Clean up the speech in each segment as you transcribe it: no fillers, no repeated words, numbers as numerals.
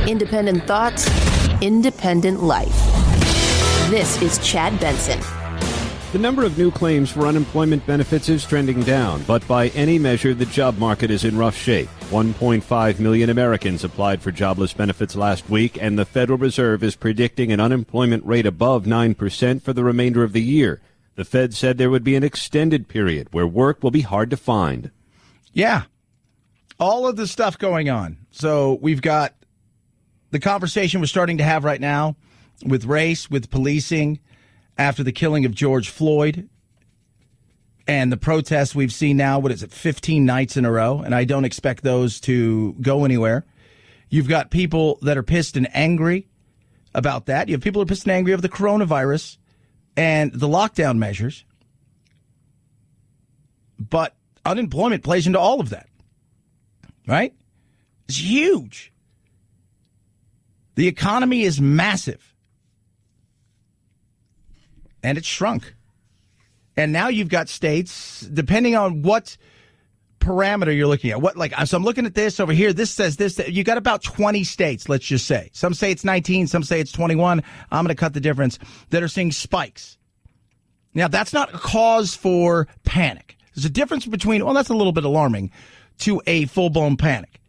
Independent thoughts, independent life. This is Chad Benson. The number of new claims for unemployment benefits is trending down, but by any measure, the job market is in rough shape. 1.5 million Americans applied for jobless benefits last week, and the Federal Reserve is predicting an unemployment rate above 9% for the remainder of the year. The Fed said there would be an extended period where work will be hard to find. Yeah, all of the stuff going on. So we've got the conversation we're starting to have right now with race, with policing, after the killing of George Floyd, and the protests we've seen now, 15 nights in a row, and I don't expect those to go anywhere. You've got people that are pissed and angry about that. You have people who are pissed and angry over the coronavirus and the lockdown measures. But unemployment plays into all of that, right? It's huge. The economy is massive. And it's shrunk. And now you've got states, depending on what parameter you're looking at. So I'm looking at this over here. This says this. You got about 20 states, let's just say. Some say it's 19, some say it's 21. I'm going to cut the difference, that are seeing spikes. Now, that's not a cause for panic. There's a difference between, well, that's a little bit alarming, to a full-blown panic.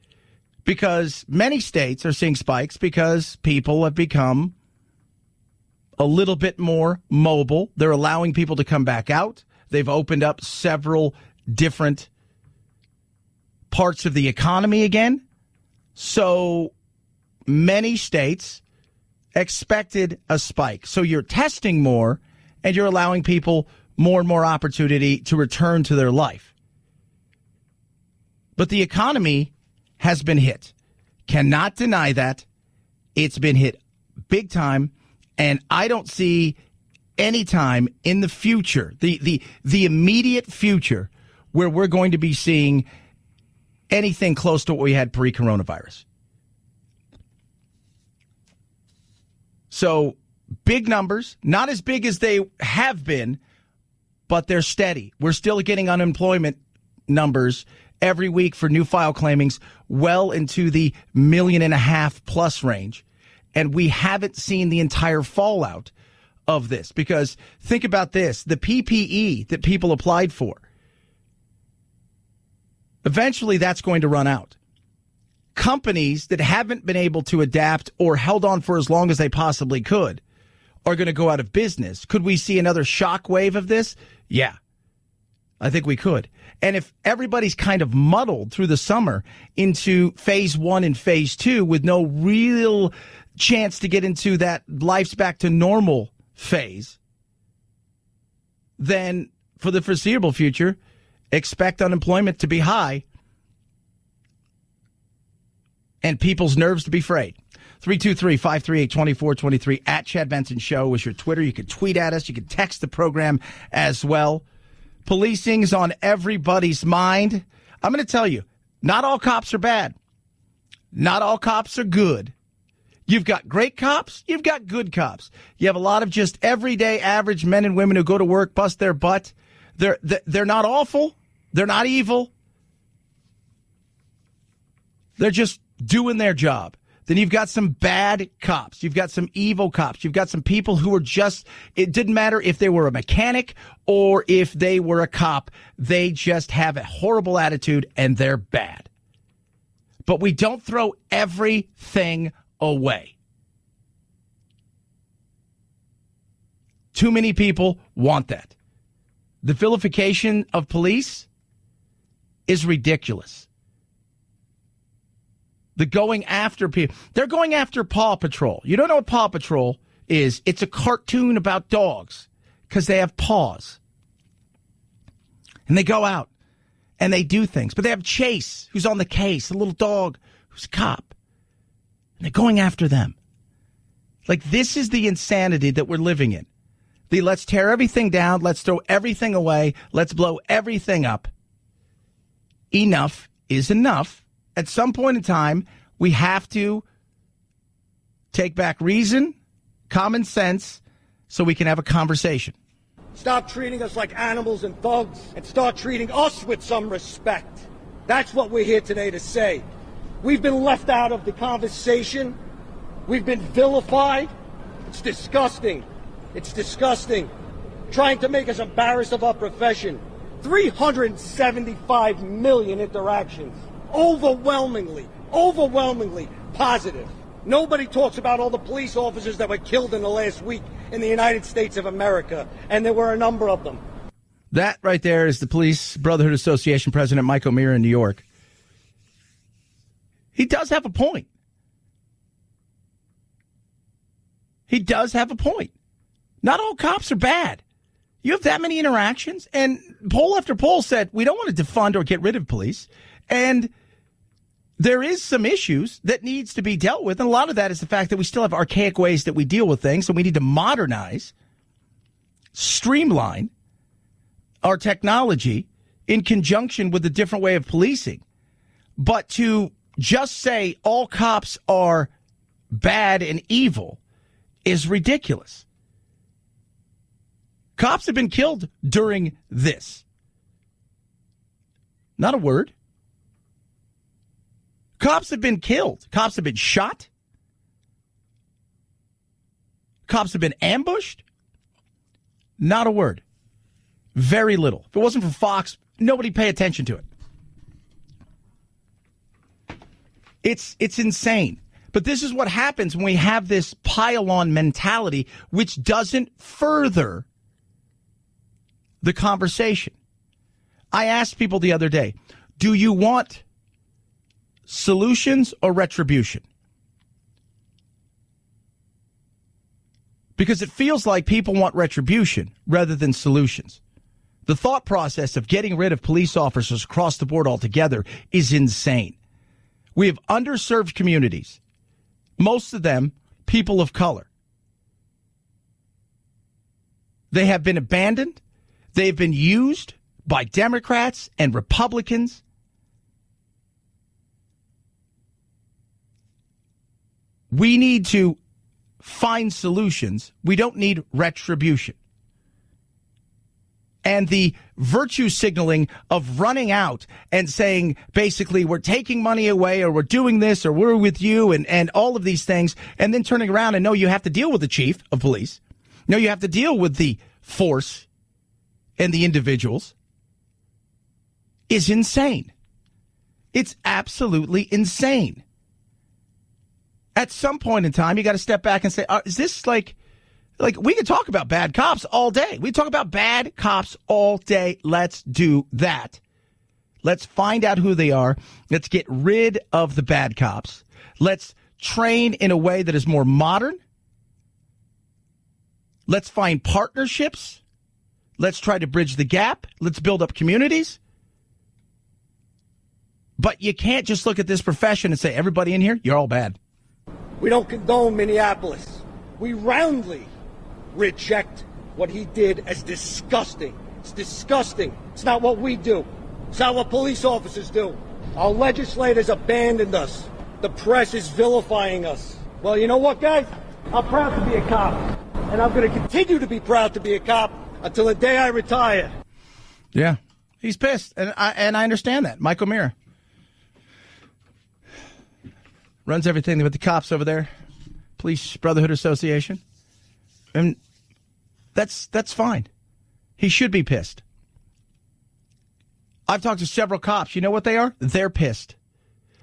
Because many states are seeing spikes because people have become a little bit more mobile. They're allowing people to come back out. They've opened up several different parts of the economy again. So many states expected a spike. So you're testing more and you're allowing people more and more opportunity to return to their life. But the economy has been hit. Cannot deny that. It's been hit big time. And I don't see any time in the future, the immediate future, where we're going to be seeing anything close to what we had pre-coronavirus. So big numbers, not as big as they have been, but they're steady. We're still getting unemployment numbers every week for new file claimings well into the 1.5 million plus range. And we haven't seen the entire fallout of this, because think about this, the PPE that people applied for, eventually that's going to run out. Companies that haven't been able to adapt or held on for as long as they possibly could are going to go out of business. Could we see another shock wave of this? Yeah, I think we could. And if everybody's kind of muddled through the summer into phase 1 and phase 2 with no real chance to get into that life's back to normal phase, then for the foreseeable future, expect unemployment to be high and people's nerves to be frayed. 323-538-2423 at Chad Benson Show is your Twitter. You can tweet at us. You can text the program as well. Policing's on everybody's mind. I'm going to tell you, not all cops are bad. Not all cops are good. You've got great cops. You've got good cops. You have a lot of just everyday average men and women who go to work, bust their butt. They're not awful. They're not evil. They're just doing their job. Then you've got some bad cops. You've got some evil cops. You've got some people who are just, it didn't matter if they were a mechanic or if they were a cop. They just have a horrible attitude and they're bad. But we don't throw everything away. Too many people want that. The vilification of police is ridiculous. The going after people. They're going after Paw Patrol. You don't know what Paw Patrol is. It's a cartoon about dogs because they have paws. And they go out and they do things. But they have Chase, who's on the case, a little dog who's a cop. And they're going after them. Like, this is the insanity that we're living in. The let's tear everything down, let's throw everything away, let's blow everything up. Enough is enough. At some point in time, we have to take back reason, common sense, so we can have a conversation. Stop treating us like animals and thugs and start treating us with some respect. That's what we're here today to say. We've been left out of the conversation We've been vilified. It's disgusting. It's disgusting. Trying to make us embarrassed of our profession. 375 million interactions. Overwhelmingly positive. Nobody talks about all the police officers that were killed in the last week in the United States of America, and there were a number of them. That right there is the Police Brotherhood Association President Mike O'Meara in New York. He does have a point. He does have a point. Not all cops are bad. You have that many interactions, and poll after poll said we don't want to defund or get rid of police, and there is some issues that needs to be dealt with, and a lot of that is the fact that we still have archaic ways that we deal with things, and we need to modernize, streamline our technology in conjunction with a different way of policing. But to just say all cops are bad and evil is ridiculous. Cops have been killed during this. Not a word. Cops have been killed. Cops have been shot. Cops have been ambushed. Not a word. Very little. If it wasn't for Fox, nobody pay attention to it. It's insane. But this is what happens when we have this pile-on mentality, which doesn't further the conversation. I asked people the other day, do you want solutions or retribution? Because it feels like people want retribution rather than solutions. The thought process of getting rid of police officers across the board altogether is insane. We have underserved communities, most of them people of color. They have been abandoned. They have been used by Democrats and Republicans. We need to find solutions. We don't need retribution. And the virtue signaling of running out and saying, basically, we're taking money away, or we're doing this, or we're with you, and all of these things, and then turning around and no, you have to deal with the chief of police. No, you have to deal with the force and the individuals, is insane. It's absolutely insane. At some point in time, you got to step back and say, is this like we can talk about bad cops all day. We talk about bad cops all day. Let's do that. Let's find out who they are. Let's get rid of the bad cops. Let's train in a way that is more modern. Let's find partnerships. Let's try to bridge the gap. Let's build up communities. But you can't just look at this profession and say, everybody in here, you're all bad. We don't condone Minneapolis. We roundly reject what he did as disgusting. It's disgusting. It's not what we do. It's not what police officers do. Our legislators abandoned us. The press is vilifying us. Well, you know what, guys? I'm proud to be a cop. And I'm going to continue to be proud to be a cop until the day I retire. Yeah, he's pissed. And I understand that. Mike O'Meara runs everything with the cops over there. Police Brotherhood Association. And that's fine. He should be pissed. I've talked to several cops. You know what they are? They're pissed.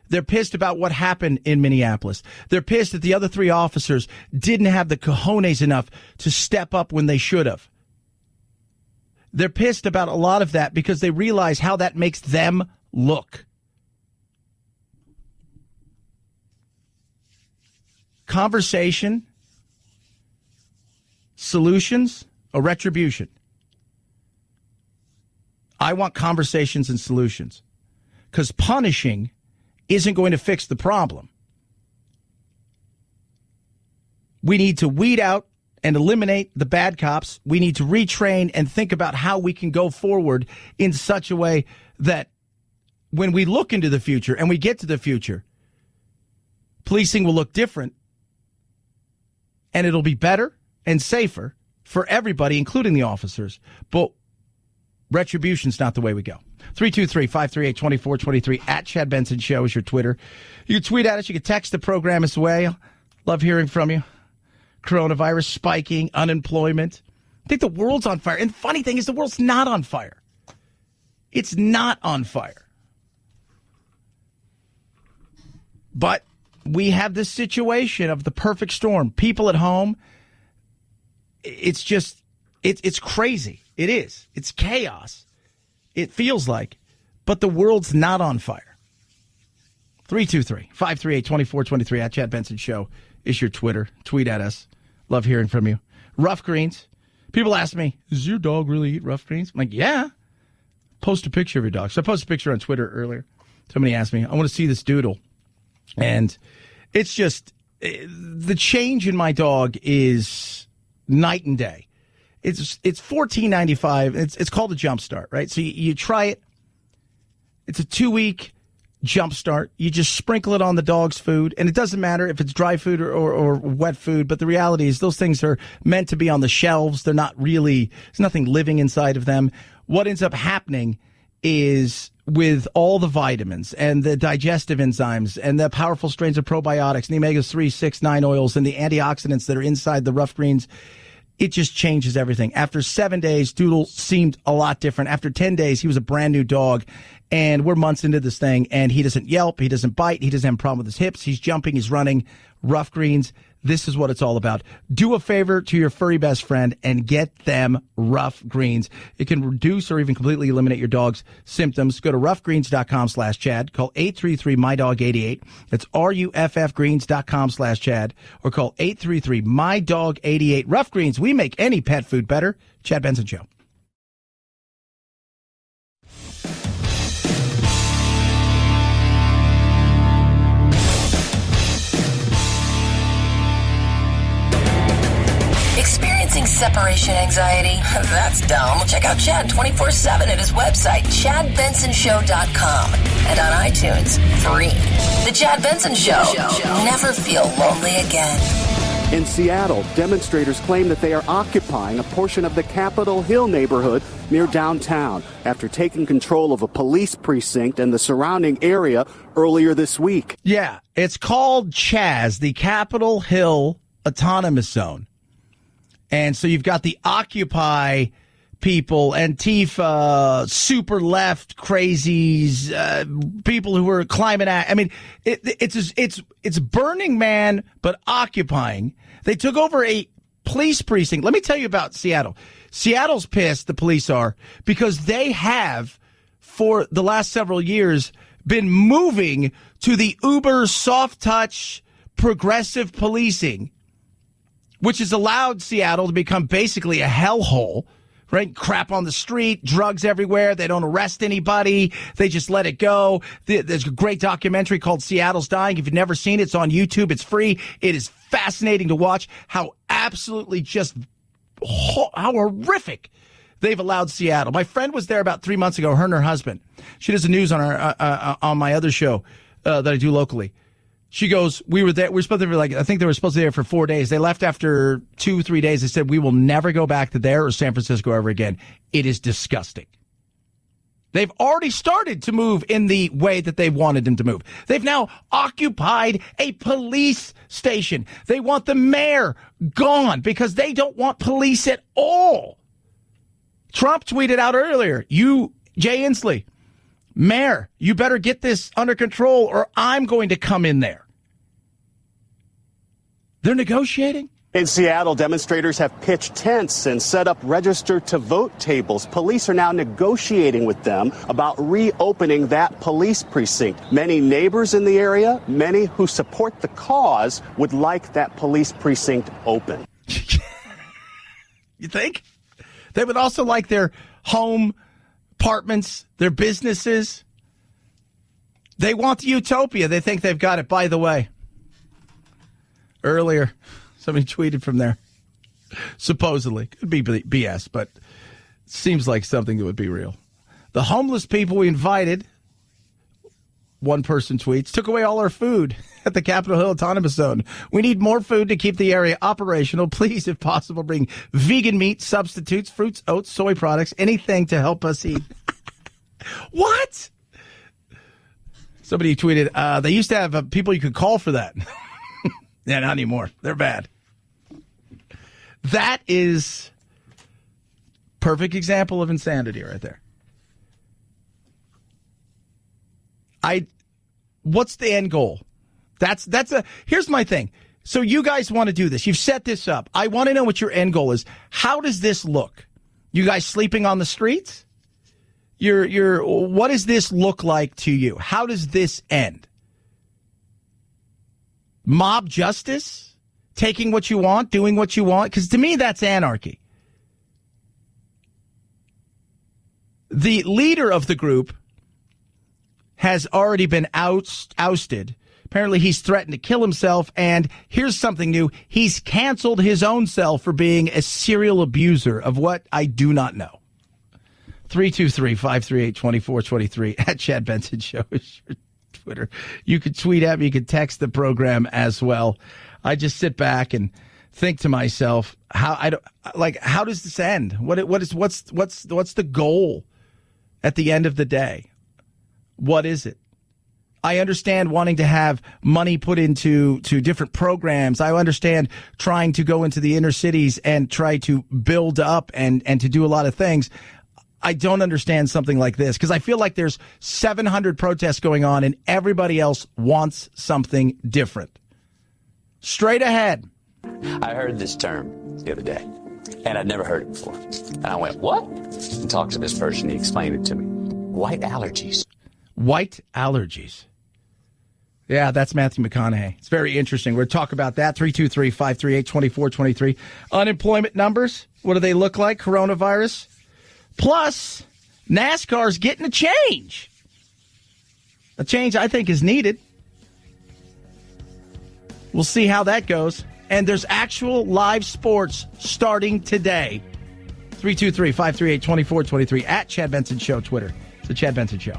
They're pissed about what happened in Minneapolis. They're pissed that the other three officers didn't have the cojones enough to step up when they should have. They're pissed about a lot of that because they realize how that makes them look. Conversation, solutions, or retribution? I want conversations and solutions, because punishing isn't going to fix the problem. We need to weed out and eliminate the bad cops. We need to retrain and think about how we can go forward in such a way that when we look into the future and we get to the future, policing will look different, and it'll be better and safer for everybody, including the officers. But retribution's not the way we go. 323-538-2423 at Chad Benson Show is your Twitter. You can tweet at us. You can text the program as well. Love hearing from you. Coronavirus spiking, unemployment. I think the world's on fire. And the funny thing is the world's not on fire. It's not on fire. But we have this situation of the perfect storm. People at home, it's just, it's crazy. It is. It's chaos. It feels like. But the world's not on fire. 323-538-2423 at Chad Benson Show is your Twitter. Tweet at us. Love hearing from you. Rough greens. People ask me, does your dog really eat rough greens? I'm like, yeah. Post a picture of your dog. So I posted a picture on Twitter earlier. Somebody asked me, I want to see this doodle. And it's just, the change in my dog is night and day. It's $14.95. It's called a jump start, right? So you try it. It's a 2-week jump start. You just sprinkle it on the dog's food, and it doesn't matter if it's dry food or wet food, but the reality is those things are meant to be on the shelves. They're not really, there's nothing living inside of them. What ends up happening is with all the vitamins and the digestive enzymes and the powerful strains of probiotics and the omega-3, 6, 9 oils and the antioxidants that are inside the rough greens, it just changes everything. After 7 days, Doodle seemed a lot different. After 10 days, he was a brand new dog. And we're months into this thing, and he doesn't yelp, he doesn't bite, he doesn't have a problem with his hips, he's jumping, he's running. Rough greens, this is what it's all about. Do a favor to your furry best friend and get them Rough Greens. It can reduce or even completely eliminate your dog's symptoms. Go to roughgreens.com/Chad. Call 833-MyDog88. That's RUFFgreens.com/Chad. Or call 833-MyDog88. Rough Greens, we make any pet food better. Chad Benson Show. Experiencing separation anxiety? That's dumb. Check out Chad 24/7 at his website, ChadBensonShow.com, and on iTunes, free. The Chad Benson Show. Never feel lonely again. In Seattle, demonstrators claim that they are occupying a portion of the Capitol Hill neighborhood near downtown after taking control of a police precinct and the surrounding area earlier this week. Yeah, it's called CHAZ, the Capitol Hill Autonomous Zone. And so you've got the Occupy people, Antifa, super left crazies, people who are climate act. I mean, it's Burning Man, but occupying. They took over a police precinct. Let me tell you about Seattle. Seattle's pissed, the police are, because they have, for the last several years, been moving to the uber soft touch progressive policing, which has allowed Seattle to become basically a hellhole, right? Crap on the street, drugs everywhere. They don't arrest anybody. They just let it go. There's a great documentary called Seattle's Dying. If you've never seen it, it's on YouTube. It's free. It is fascinating to watch how absolutely just how horrific they've allowed Seattle. My friend was there about 3 months ago, her and her husband. She does the news on on my other show that I do locally. She goes, we were there. We were supposed to be I think they were supposed to be there for 4 days. They left after 2-3 days. They said, we will never go back to there or San Francisco ever again. It is disgusting. They've already started to move in the way that they wanted them to move. They've now occupied a police station. They want the mayor gone because they don't want police at all. Trump tweeted out earlier, Jay Inslee, mayor, you better get this under control or I'm going to come in there. They're negotiating? In Seattle, demonstrators have pitched tents and set up register-to-vote tables. Police are now negotiating with them about reopening that police precinct. Many neighbors in the area, many who support the cause, would like that police precinct open. You think? They would also like their home, apartments, their businesses. They want the utopia. They think they've got it. By the way, earlier, somebody tweeted from there. Supposedly. Could be BS, but seems like something that would be real. The homeless people we invited, one person tweets, took away all our food at the Capitol Hill Autonomous Zone. We need more food to keep the area operational. Please, if possible, bring vegan meat, substitutes, fruits, oats, soy products, anything to help us eat. What? Somebody tweeted, they used to have people you could call for that. Yeah, not anymore. They're bad. That is perfect example of insanity right there. What's the end goal? Here's my thing. So you guys want to do this. You've set this up. I want to know what your end goal is. How does this look? You guys sleeping on the streets? What does this look like to you? How does this end? Mob justice? Taking what you want, doing what you want? Because to me, that's anarchy. The leader of the group has already been ousted. Apparently, he's threatened to kill himself, and here's something new. He's canceled his own self for being a serial abuser of what I do not know. 323-538-2423 at Chad Benson Show is your Twitter. You could tweet at me. You could text the program as well. I just sit back and think to myself, how does this end? What's the goal at the end of the day? What is it? I understand wanting to have money put into different programs. I understand trying to go into the inner cities and try to build up and to do a lot of things. I don't understand something like this because I feel like there's 700 protests going on and everybody else wants something different. Straight ahead. I heard this term the other day, and I'd never heard it before. And I went, what? And talked to this person. He explained it to me. White allergies. White allergies. Yeah, that's Matthew McConaughey. It's very interesting. We're going to talk about that. 323-538-2423. Unemployment numbers. What do they look like? Coronavirus. Plus, NASCAR's getting a change. A change I think is needed. We'll see how that goes. And there's actual live sports starting today. 323-538-2423 at Chad Benson Show Twitter. It's the Chad Benson Show.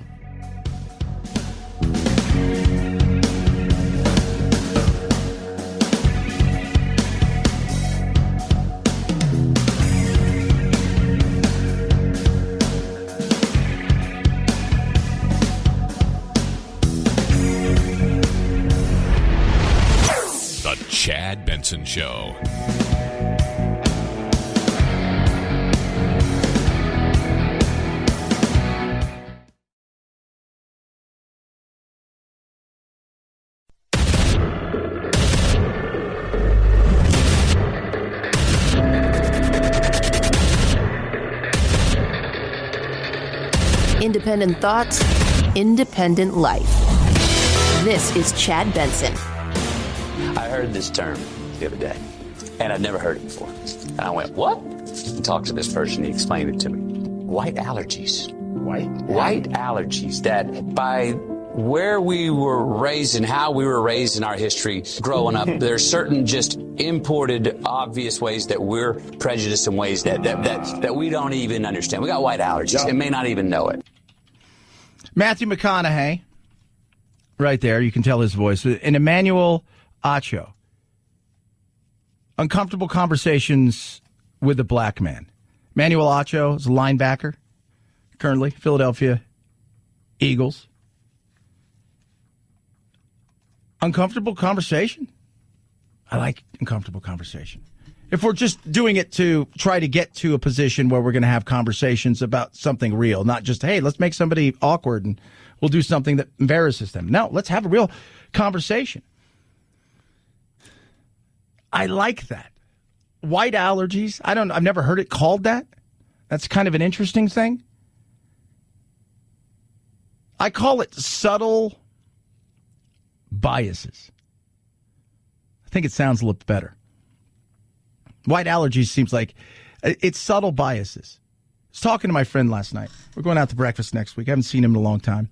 Chad Benson Show. Independent thoughts, independent life. This is Chad Benson. I heard this term the other day, and I'd never heard it before. And I went, what? And talked to this person. He explained it to me. White allergies. White allergies. That by where we were raised and how we were raised in our history growing up, there's certain just imported, obvious ways that we're prejudiced in ways that we don't even understand. We got white allergies and may not even know it. Matthew McConaughey, right there. You can tell his voice. And Emmanuel Acho. Uncomfortable conversations with a black man. Emmanuel Acho is a linebacker, currently, Philadelphia Eagles. Uncomfortable conversation? I like uncomfortable conversation. If we're just doing it to try to get to a position where we're going to have conversations about something real, not just, hey, let's make somebody awkward and we'll do something that embarrasses them. No, let's have a real conversation. I like that. White allergies. I've never heard it called that. That's kind of an interesting thing. I call it subtle biases. I think it sounds a little better. White allergies seems like it's subtle biases. I was talking to my friend last night. We're going out to breakfast next week. I haven't seen him in a long time.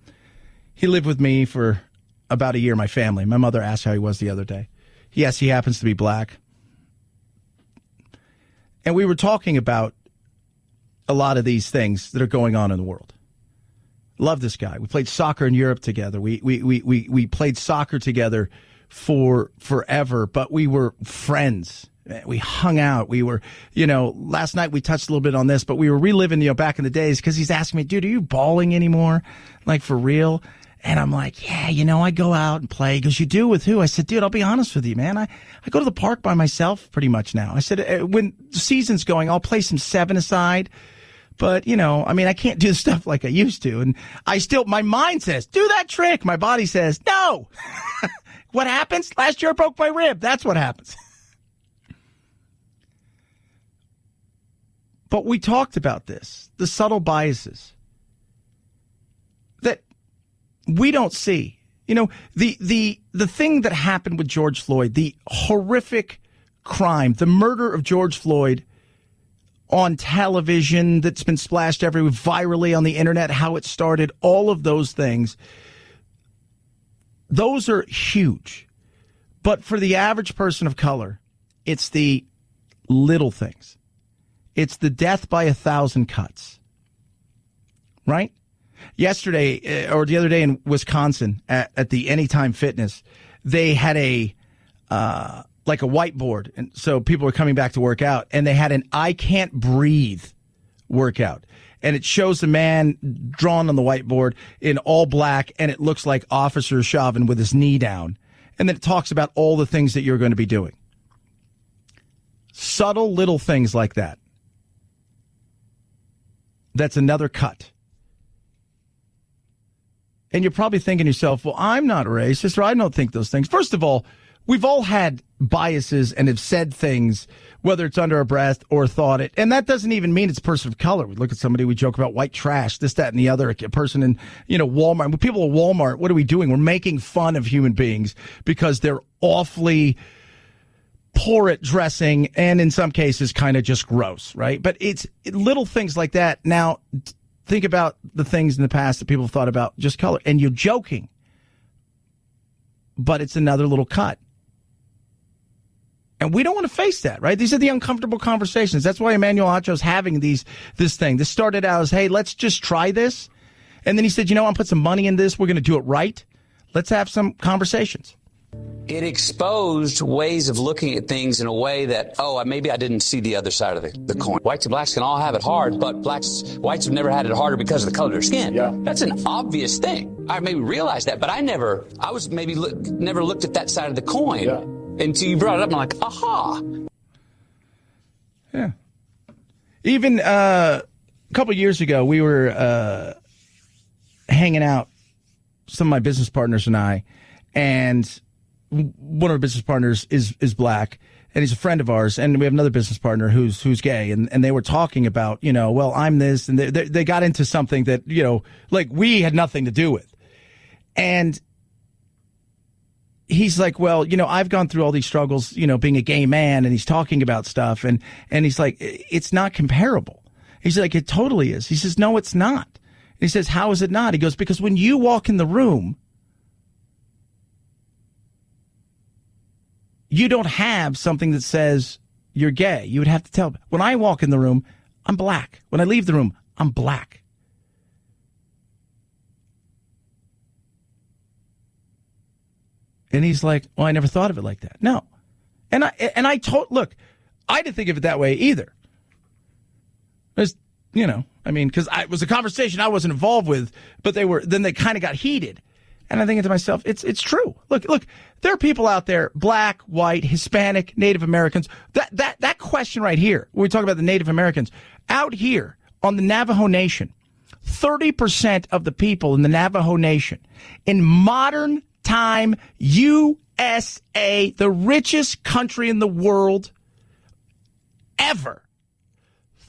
He lived with me for about a year, my family. My mother asked how he was the other day. Yes, he happens to be black. And we were talking about a lot of these things that are going on in the world. Love this guy. We played soccer in Europe together. We played soccer together for forever, but we were friends. We hung out. We were, last night we touched a little bit on this, but we were reliving, back in the days because he's asking me, dude, are you balling anymore? Like for real? And I'm like, yeah, I go out and play. He goes, you do? With who? I said, dude, I'll be honest with you, man. I go to the park by myself pretty much now. I said, when the season's going, I'll play some 7-a-side. But, I can't do stuff like I used to. And my mind says, do that trick. My body says, no. What happens? Last year I broke my rib. That's what happens. But we talked about this, the subtle biases that we don't see. The thing that happened with George Floyd, the horrific crime, the murder of George Floyd on television that's been splashed everywhere, virally on the internet, how it started, all of those things, those are huge. But for the average person of color, it's the little things. It's the death by 1,000 cuts, right? Yesterday, or the other day in Wisconsin at the Anytime Fitness, they had a whiteboard. And so people were coming back to work out, and they had an I can't breathe workout. And it shows the man drawn on the whiteboard in all black, and it looks like Officer Chauvin with his knee down. And then it talks about all the things that you're going to be doing. Subtle little things like that. That's another cut. And you're probably thinking to yourself, well, I'm not racist, or I don't think those things. First of all, we've all had biases and have said things, whether it's under our breath or thought it. And that doesn't even mean it's a person of color. We look at somebody, we joke about white trash, this, that, and the other. A person in, Walmart. When people at Walmart, what are we doing? We're making fun of human beings because they're awfully poor at dressing and in some cases kind of just gross, right? But it's little things like that. Now, think about the things in the past that people thought about just color. And you're joking, but it's another little cut. And we don't want to face that, right? These are the uncomfortable conversations. That's why Emmanuel Acho's having this thing. This started out as, hey, let's just try this. And then he said, I'm put some money in this. We're going to do it right. Let's have some conversations. It exposed ways of looking at things in a way that, maybe I didn't see the other side of the coin. Whites and blacks can all have it hard, but whites have never had it harder because of the color of their skin. Yeah. That's an obvious thing. I maybe realized that, but never looked at that side of the coin. Yeah. Until you brought it up, I'm like, aha. Yeah. Even a couple of years ago, we were hanging out, some of my business partners and I, and one of our business partners is black, and he's a friend of ours, and we have another business partner who's gay, and they were talking about, well, I'm this, and they got into something that, like we had nothing to do with. And he's like, well, I've gone through all these struggles, being a gay man, and he's talking about stuff, and he's like, it's not comparable. He's like, it totally is. He says, no, it's not. And he says, how is it not? He goes, because when you walk in the room, you don't have something that says you're gay. You would have to tell. When I walk in the room, I'm black. When I leave the room, I'm black. And he's like, well, I never thought of it like that. No. And I look, I didn't think of it that way either. Because it was a conversation I wasn't involved with, but then they kind of got heated. And I'm thinking to myself, it's true. Look, there are people out there, black, white, Hispanic, Native Americans. That question right here, when we talk about the Native Americans, out here on the Navajo Nation, 30% of the people in the Navajo Nation, in modern time USA, the richest country in the world ever,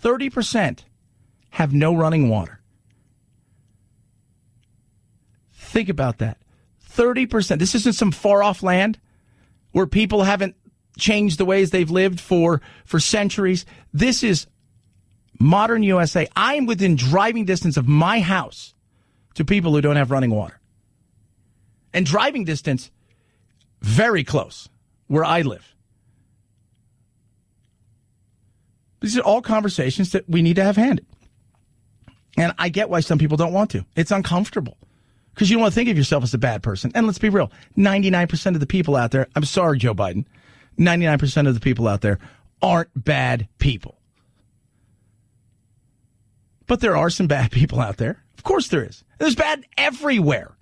30% have no running water. Think about that. 30%. This isn't some far-off land where people haven't changed the ways they've lived for centuries. This is modern USA. I am within driving distance of my house to people who don't have running water. And driving distance, very close, where I live. These are all conversations that we need to have handed. And I get why some people don't want to. It's uncomfortable. Because you don't want to think of yourself as a bad person. And let's be real, 99% of the people out there, I'm sorry, Joe Biden, 99% of the people out there aren't bad people. But there are some bad people out there. Of course there is. There's bad everywhere.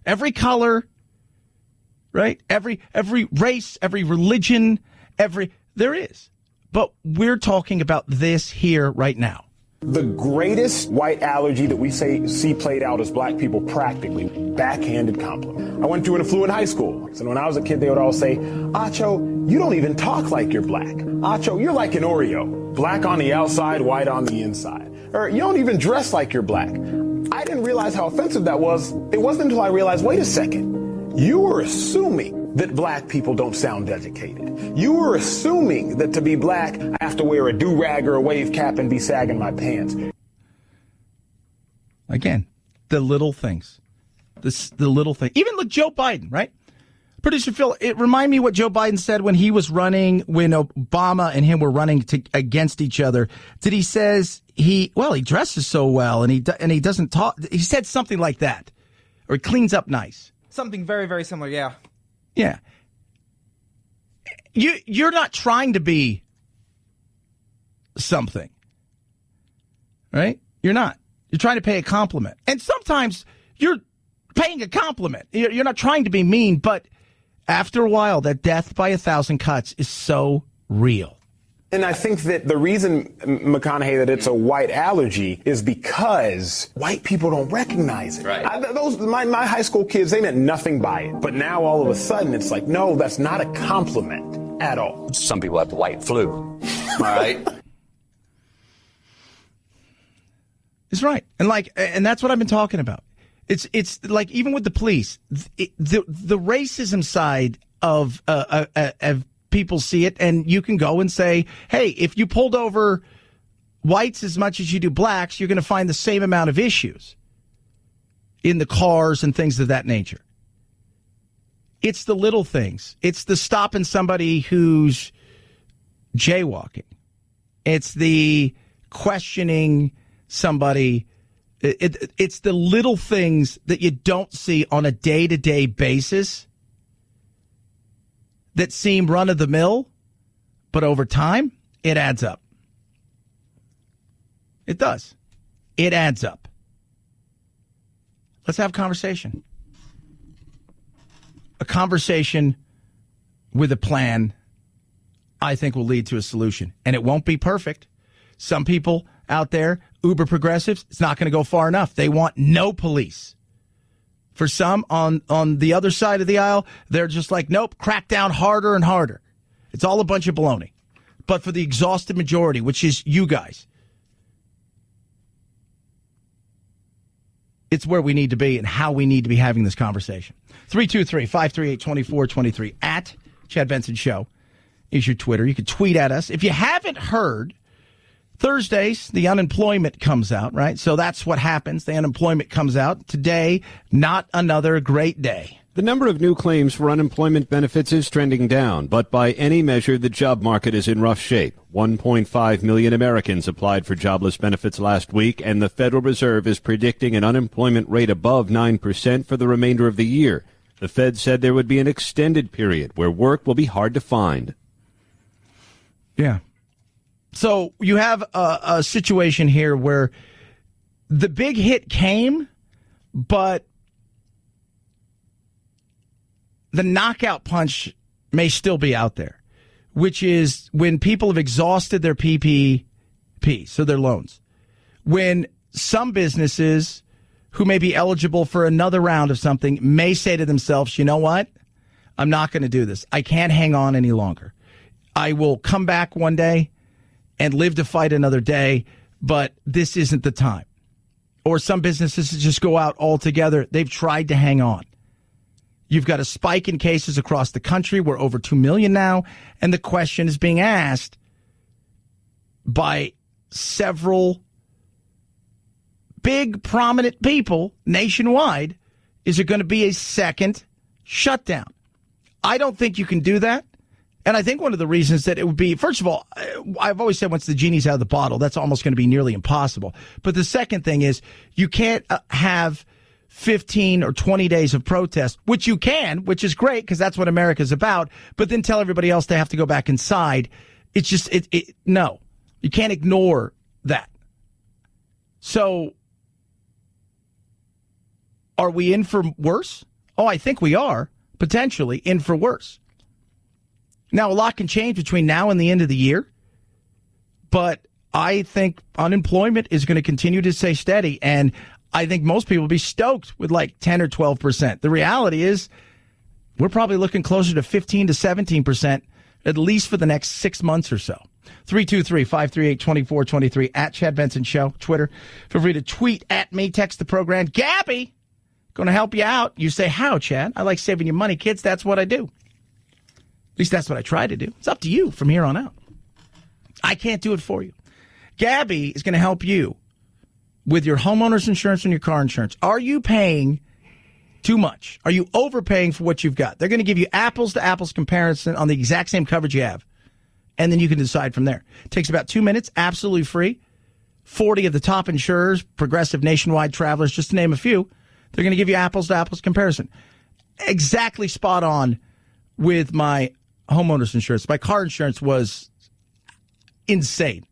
Every color, right? Every race, every religion, there is. But we're talking about this here right now. The greatest white allergy that we see played out as black people practically, backhanded compliment. I went to an affluent high school, and when I was a kid, they would all say, Acho, you don't even talk like you're black. Acho, you're like an Oreo, black on the outside, white on the inside. Or you don't even dress like you're black. I didn't realize how offensive that was. It wasn't until I realized, wait a second, you were assuming that black people don't sound educated. You were assuming that to be black, I have to wear a do-rag or a wave cap and be sagging my pants. Again, the little things. The little thing. Even look, Joe Biden, right? Producer Phil, it reminded me what Joe Biden said when he was running, when Obama and him were running against each other. Did he says he dresses so well and he doesn't talk. He said something like that, or he cleans up nice. Something very, very similar. Yeah. Yeah. You're not trying to be something, right? You're not. You're trying to pay a compliment. And sometimes you're paying a compliment. You're not trying to be mean, but after a while, that death by 1,000 cuts is so real. And I think that the reason, McConaughey, that it's a white allergy is because white people don't recognize it. Right. My high school kids, they meant nothing by it. But now all of a sudden, it's like, no, that's not a compliment at all. Some people have the white flu. All right. It's right. And that's what I've been talking about. It's like, even with the police, the racism side of people see it, and you can go and say, hey, if you pulled over whites as much as you do blacks, you're going to find the same amount of issues in the cars and things of that nature. It's the little things. It's the stopping somebody who's jaywalking. It's the questioning somebody. It's the little things that you don't see on a day-to-day basis that seem run-of-the-mill, but over time, it adds up. It does. It adds up. Let's have a conversation. A conversation with a plan, I think, will lead to a solution. And it won't be perfect. Some people out there, uber progressives, it's not going to go far enough. They want no police. For some on the other side of the aisle, they're just like, nope, crack down harder and harder. It's all a bunch of baloney. But for the exhausted majority, which is you guys, it's where we need to be and how we need to be having this conversation. 323-538-2423 at Chad Benson Show is your Twitter. You can tweet at us. If you haven't heard, Thursdays, the unemployment comes out, right? So that's what happens. The unemployment comes out. Today, not another great day. The number of new claims for unemployment benefits is trending down, but by any measure, the job market is in rough shape. 1.5 million Americans applied for jobless benefits last week, and the Federal Reserve is predicting an unemployment rate above 9% for the remainder of the year. The Fed said there would be an extended period where work will be hard to find. Yeah. So you have a situation here where the big hit came, but the knockout punch may still be out there, which is when people have exhausted their PPP, so their loans. When some businesses who may be eligible for another round of something may say to themselves, you know what? I'm not going to do this. I can't hang on any longer. I will come back one day and live to fight another day, but this isn't the time. Or some businesses just go out altogether. They've tried to hang on. You've got a spike in cases across the country. We're over 2 million now, and the question is being asked by several big, prominent people nationwide, is there going to be a second shutdown? I don't think you can do that. And I think one of the reasons that it would be, first of all, I've always said once the genie's out of the bottle, that's almost going to be nearly impossible. But the second thing is you can't have 15 or 20 days of protest, which you can, which is great because that's what America's about, but then tell everybody else they have to go back inside. It's just, no, you can't ignore that. So are we in for worse? Oh, I think we are, potentially, in for worse. Now, a lot can change between now and the end of the year, but I think unemployment is going to continue to stay steady, and I think most people will be stoked with like 10 or 12%. The reality is we're probably looking closer to 15 to 17%, at least for the next 6 months or so. 323-538-2423 at Chad Benson Show, Twitter. Feel free to tweet at me, text the program. Gabby, going to help you out. You say, how, Chad? I like saving you money, kids. That's what I do. At least that's what I try to do. It's up to you from here on out. I can't do it for you. Gabby is going to help you with your homeowner's insurance and your car insurance. Are you paying too much? Are you overpaying for what you've got? They're going to give you apples to apples comparison on the exact same coverage you have. And then you can decide from there. It takes about 2 minutes, absolutely free. 40 of the top insurers, Progressive, Nationwide, Travelers, just to name a few. They're going to give you apples to apples comparison. Exactly spot on with my homeowner's insurance. My car insurance was insane.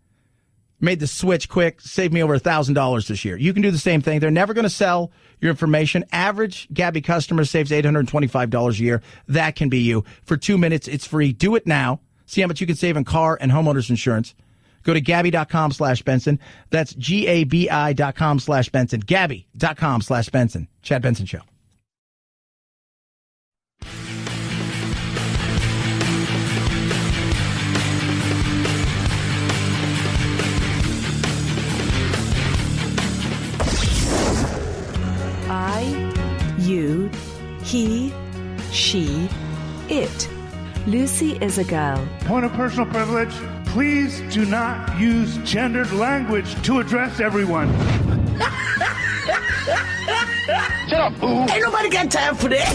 Made the switch quick, saved me over $1,000 this year. You can do the same thing. They're never going to sell your information. Average Gabby customer saves $825 a year. That can be you. For 2 minutes, it's free. Do it now. See how much you can save on car and homeowners insurance. Go to Gabby.com/Benson. That's GABI.com/Benson. Gabby.com/Benson. Chad Benson Show. I, you, he, she, it. Lucy is a girl. Point of personal privilege. Please do not use gendered language to address everyone. Shut up, boo. Ain't nobody got time for this.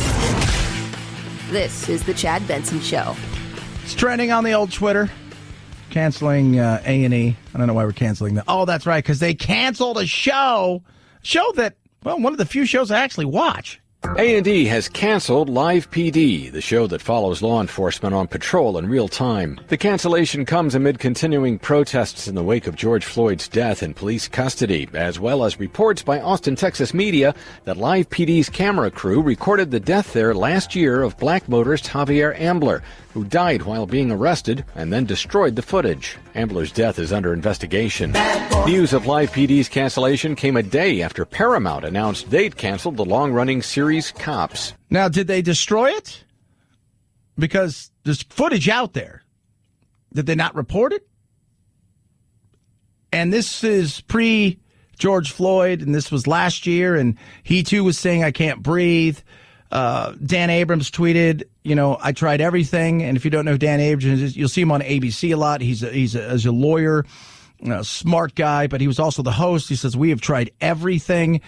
This is the Chad Benson Show. It's trending on the old Twitter. Canceling A&E. I don't know why we're canceling that. Oh, that's right, because they canceled a show that, well, one of the few shows I actually watch. A&E has canceled Live PD, the show that follows law enforcement on patrol in real time. The cancellation comes amid continuing protests in the wake of George Floyd's death in police custody, as well as reports by Austin, Texas media that Live PD's camera crew recorded the death there last year of black motorist Javier Ambler, who died while being arrested and then destroyed the footage. Ambler's death is under investigation. News of Live PD's cancellation came a day after Paramount announced they'd canceled the long-running series Cops. Now, did they destroy it? Because there's footage out there. Did they not report it? And this is pre-George Floyd, and this was last year, and he too was saying, I can't breathe. Dan Abrams tweeted, I tried everything. And if you don't know who Dan Abrams is, you'll see him on ABC a lot. He's a lawyer, smart guy, but he was also the host. He says, we have tried everything.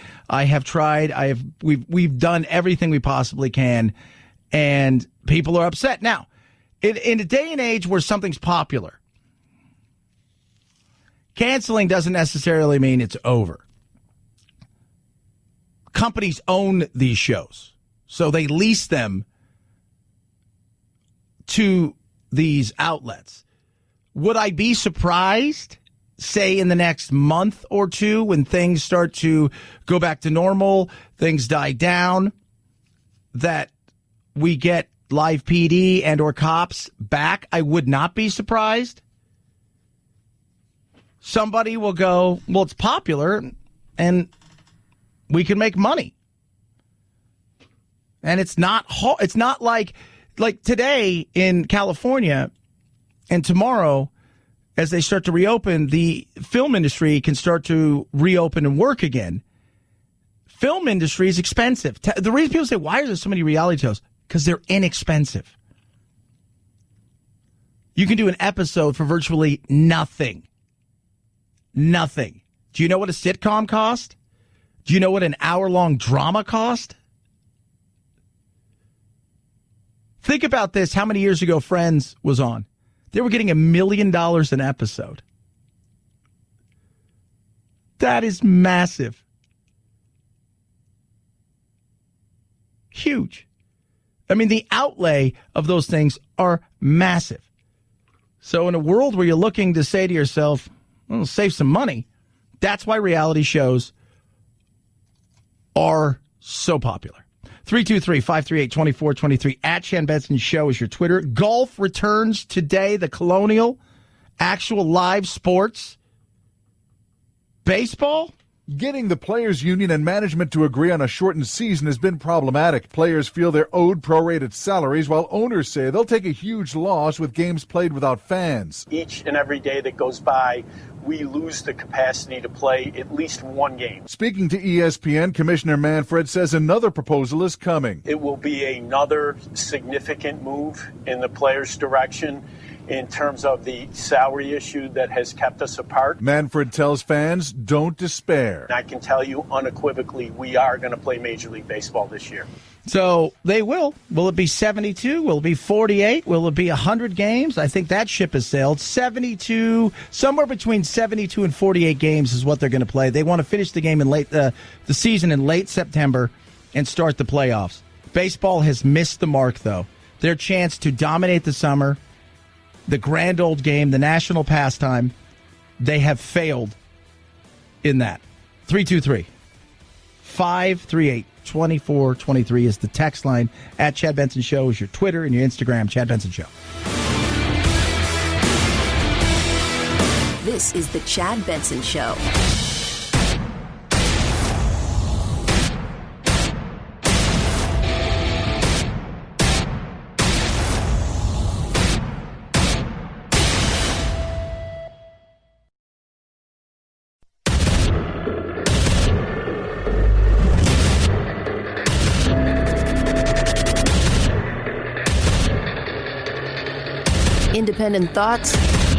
We've done everything we possibly can. And people are upset. Now, in a day and age where something's popular, canceling doesn't necessarily mean it's over. Companies own these shows. So they lease them to these outlets. Would I be surprised, say, in the next month or two when things start to go back to normal, things die down, that we get Live PD and or Cops back? I would not be surprised. Somebody will go, well, it's popular and we can make money. And it's not like today in California and tomorrow, as they start to reopen, the film industry can start to reopen and work again. Film industry is expensive. The reason people say, why are there so many reality shows? Because they're inexpensive. You can do an episode for virtually nothing. Nothing. Do you know what a sitcom cost? Do you know what an hour-long drama cost? Think about this. How many years ago Friends was on? They were getting $1 million an episode. That is massive. Huge. I mean, the outlay of those things are massive. So in a world where you're looking to say to yourself, well, save some money, that's why reality shows are so popular. 323-538-2423. At Chan Benson Show is your Twitter. Golf returns today. The Colonial. Actual live sports. Baseball. Getting the players' union and management to agree on a shortened season has been problematic. Players feel they're owed prorated salaries, while owners say they'll take a huge loss with games played without fans. Each and every day that goes by, we lose the capacity to play at least one game. Speaking to ESPN, Commissioner Manfred says another proposal is coming. It will be another significant move in the players' direction in terms of the salary issue that has kept us apart. Manfred tells fans, don't despair. I can tell you unequivocally, we are going to play Major League Baseball this year. So they will. Will it be 72? Will it be 48? Will it be 100 games? I think that ship has sailed. 72, somewhere between 72 and 48 games is what they're going to play. They want to finish the game in the season in late September and start the playoffs. Baseball has missed the mark, though. Their chance to dominate the summer, the grand old game, the national pastime, they have failed in that. 323-538-2423 is the text line. At Chad Benson Show is your Twitter and your Instagram, Chad Benson Show. This is the Chad Benson Show. Independent thoughts,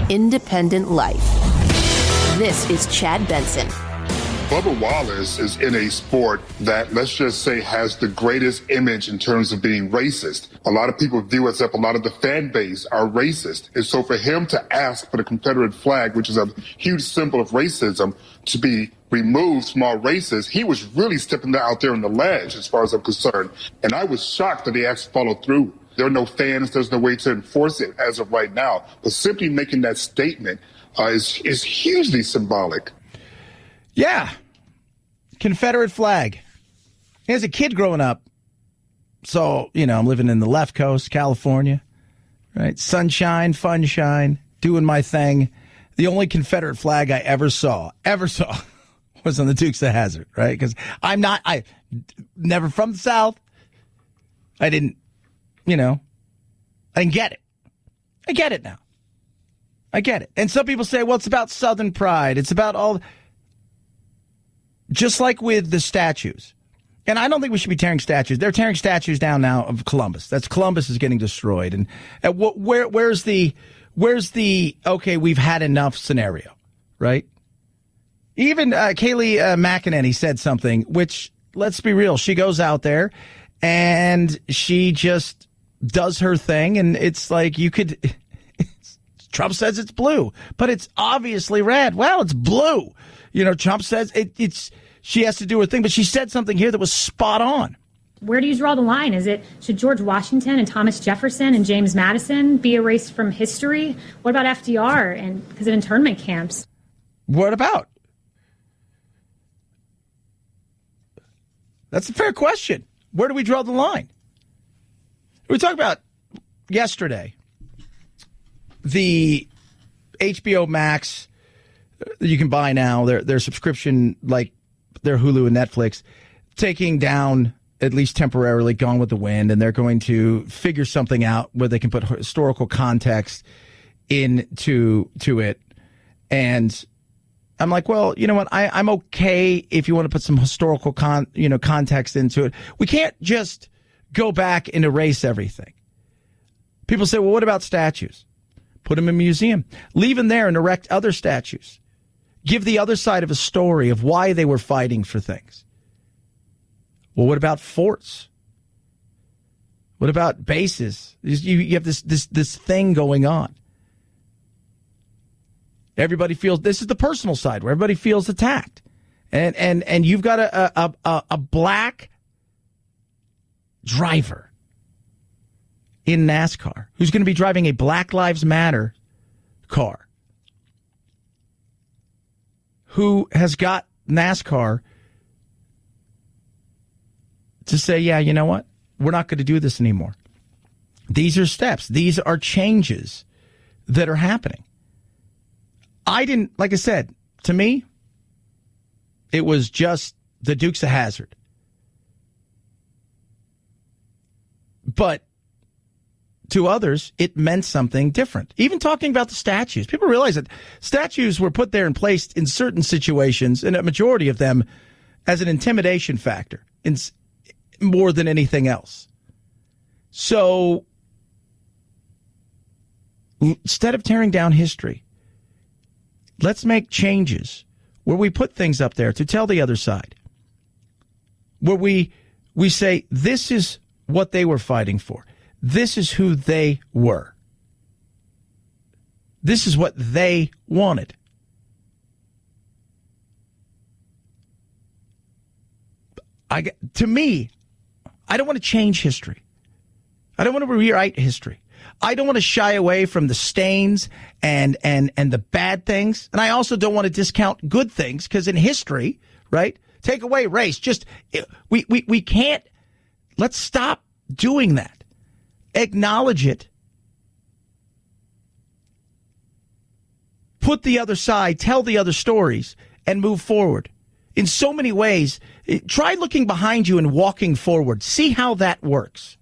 independent life. This is Chad Benson. Bubba Wallace is in a sport that, let's just say, has the greatest image in terms of being racist. A lot of people view as if a lot of the fan base are racist. And so for him to ask for the Confederate flag, which is a huge symbol of racism, to be removed from all races, he was really stepping out there on the ledge as far as I'm concerned. And I was shocked that he actually followed through. There are no fans. There's no way to enforce it as of right now. But simply making that statement is hugely symbolic. Yeah. Confederate flag. As a kid growing up, so, I'm living in the left coast, California, right? Sunshine, funshine, doing my thing. The only Confederate flag I ever saw was on the Dukes of Hazzard, right? Because I never from the South. I didn't get it. I get it now. I get it. And some people say, well, it's about Southern pride. It's about all. Just like with the statues. And I don't think we should be tearing statues. They're tearing statues down now of Columbus. Columbus is getting destroyed. And where's the okay, we've had enough scenario, right? Even Kaylee McEnany said something, which, let's be real, she goes out there and she just does her thing, and it's like Trump says it's blue, but it's obviously red. Well, it's blue. Trump says she has to do her thing, but she said something here that was spot on. Where do you draw the line? Should George Washington and Thomas Jefferson and James Madison be erased from history? What about FDR and because of internment camps? What about? That's a fair question. Where do we draw the line? We talked about yesterday the HBO Max that you can buy now, their subscription, like their Hulu and Netflix, taking down, at least temporarily, Gone with the Wind, and they're going to figure something out where they can put historical context into it. And I'm like, well, you know what? I'm okay if you want to put some historical context into it. We can't just go back and erase everything. People say, well, what about statues? Put them in a museum. Leave them there and erect other statues. Give the other side of a story of why they were fighting for things. Well, what about forts? What about bases? You have this thing going on. Everybody feels, this is the personal side where everybody feels attacked. And you've got a black driver in NASCAR who's going to be driving a Black Lives Matter car, who has got NASCAR to say, yeah, you know what? We're not going to do this anymore. These are steps. These are changes that are happening. Like I said, to me, it was just the Dukes of Hazzard. But to others, it meant something different. Even talking about the statues. People realize that statues were put there and placed in certain situations, and a majority of them, as an intimidation factor, more than anything else. So, instead of tearing down history, let's make changes where we put things up there to tell the other side. Where we say, this is what they were fighting for. This is who they were. This is what they wanted. To me, I don't want to change history. I don't want to rewrite history. I don't want to shy away from the stains and the bad things. And I also don't want to discount good things, because in history, right, take away race. We can't. Let's stop doing that. Acknowledge it. Put the other side, tell the other stories, and move forward. In so many ways, try looking behind you and walking forward. See how that works.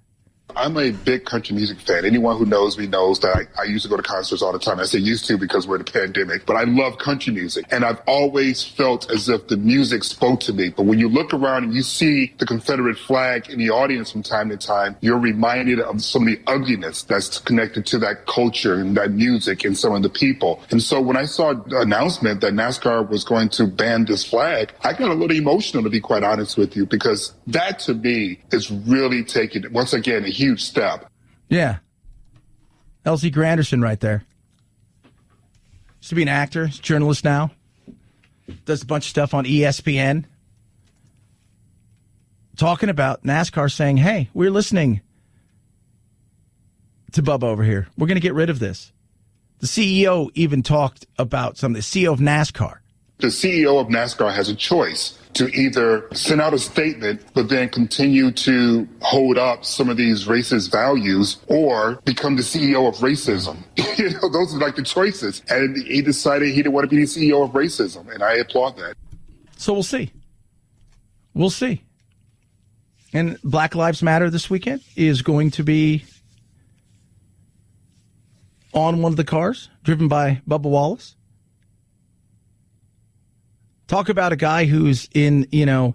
I'm a big country music fan. Anyone who knows me knows that I used to go to concerts all the time. I say used to because we're in the pandemic, but I love country music. And I've always felt as if the music spoke to me. But when you look around and you see the Confederate flag in the audience from time to time, you're reminded of some of the ugliness that's connected to that culture and that music and some of the people. And so when I saw the announcement that NASCAR was going to ban this flag, I got a little emotional, to be quite honest with you, because that to me is really taking, once again, a huge step. Yeah. Elsie Granderson right there. Used to be an actor, he's a journalist now. Does a bunch of stuff on ESPN. Talking about NASCAR, saying, hey, we're listening to Bubba over here. We're going to get rid of this. The CEO even talked about something. The CEO of NASCAR. The CEO of NASCAR has a choice to either send out a statement, but then continue to hold up some of these racist values, or become the CEO of racism. Those are like the choices. And he decided he didn't want to be the CEO of racism, and I applaud that. So we'll see. We'll see. And Black Lives Matter this weekend is going to be on one of the cars driven by Bubba Wallace. Talk about a guy who's in the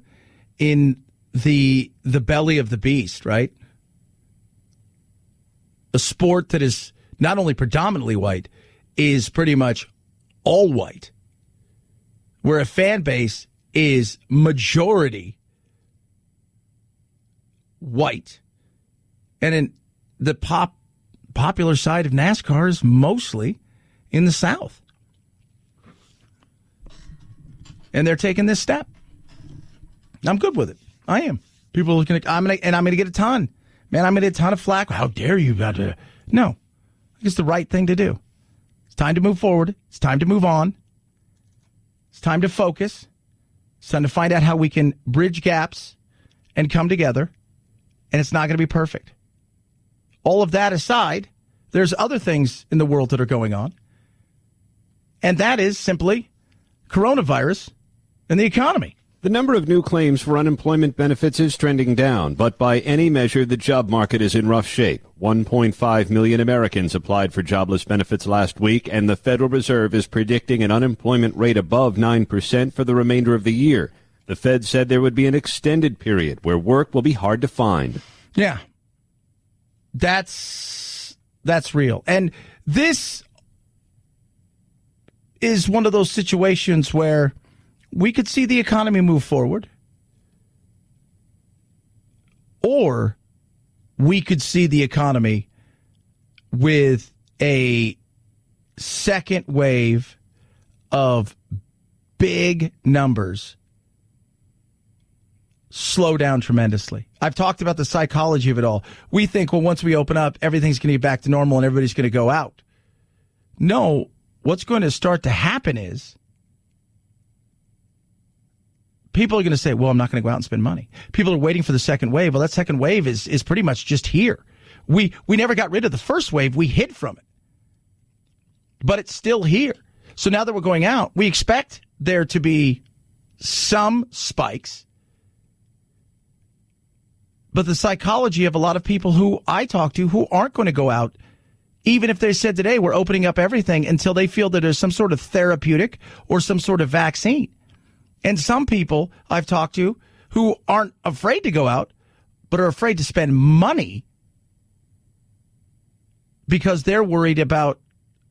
belly of the beast, right? A sport that is not only predominantly white, is pretty much all white. Where a fan base is majority white. And in the popular side of NASCAR is mostly in the South. And they're taking this step. I'm good with it. I am. People are looking at, I'm going to get a ton. Man, I'm going to get a ton of flack. How dare you? No. It's the right thing to do. It's time to move forward. It's time to move on. It's time to focus. It's time to find out how we can bridge gaps and come together. And it's not going to be perfect. All of that aside, there's other things in the world that are going on. And that is simply coronavirus and the economy. The number of new claims for unemployment benefits is trending down, but by any measure, the job market is in rough shape. 1.5 million Americans applied for jobless benefits last week, and the Federal Reserve is predicting an unemployment rate above 9% for the remainder of the year. The Fed said there would be an extended period where work will be hard to find. Yeah. That's real. And this is one of those situations where we could see the economy move forward, or we could see the economy with a second wave of big numbers slow down tremendously. I've talked about the psychology of it all. We think, well, once we open up, everything's going to get back to normal and everybody's going to go out. No, what's going to start to happen is People are going to say, well, I'm not going to go out and spend money. People are waiting for the second wave. Well, that second wave is pretty much just here. We never got rid of the first wave. We hid from it. But it's still here. So now that we're going out, we expect there to be some spikes. But the psychology of a lot of people who I talk to who aren't going to go out, even if they said today we're opening up everything, until they feel that there's some sort of therapeutic or some sort of vaccine. And some people I've talked to who aren't afraid to go out, but are afraid to spend money because they're worried about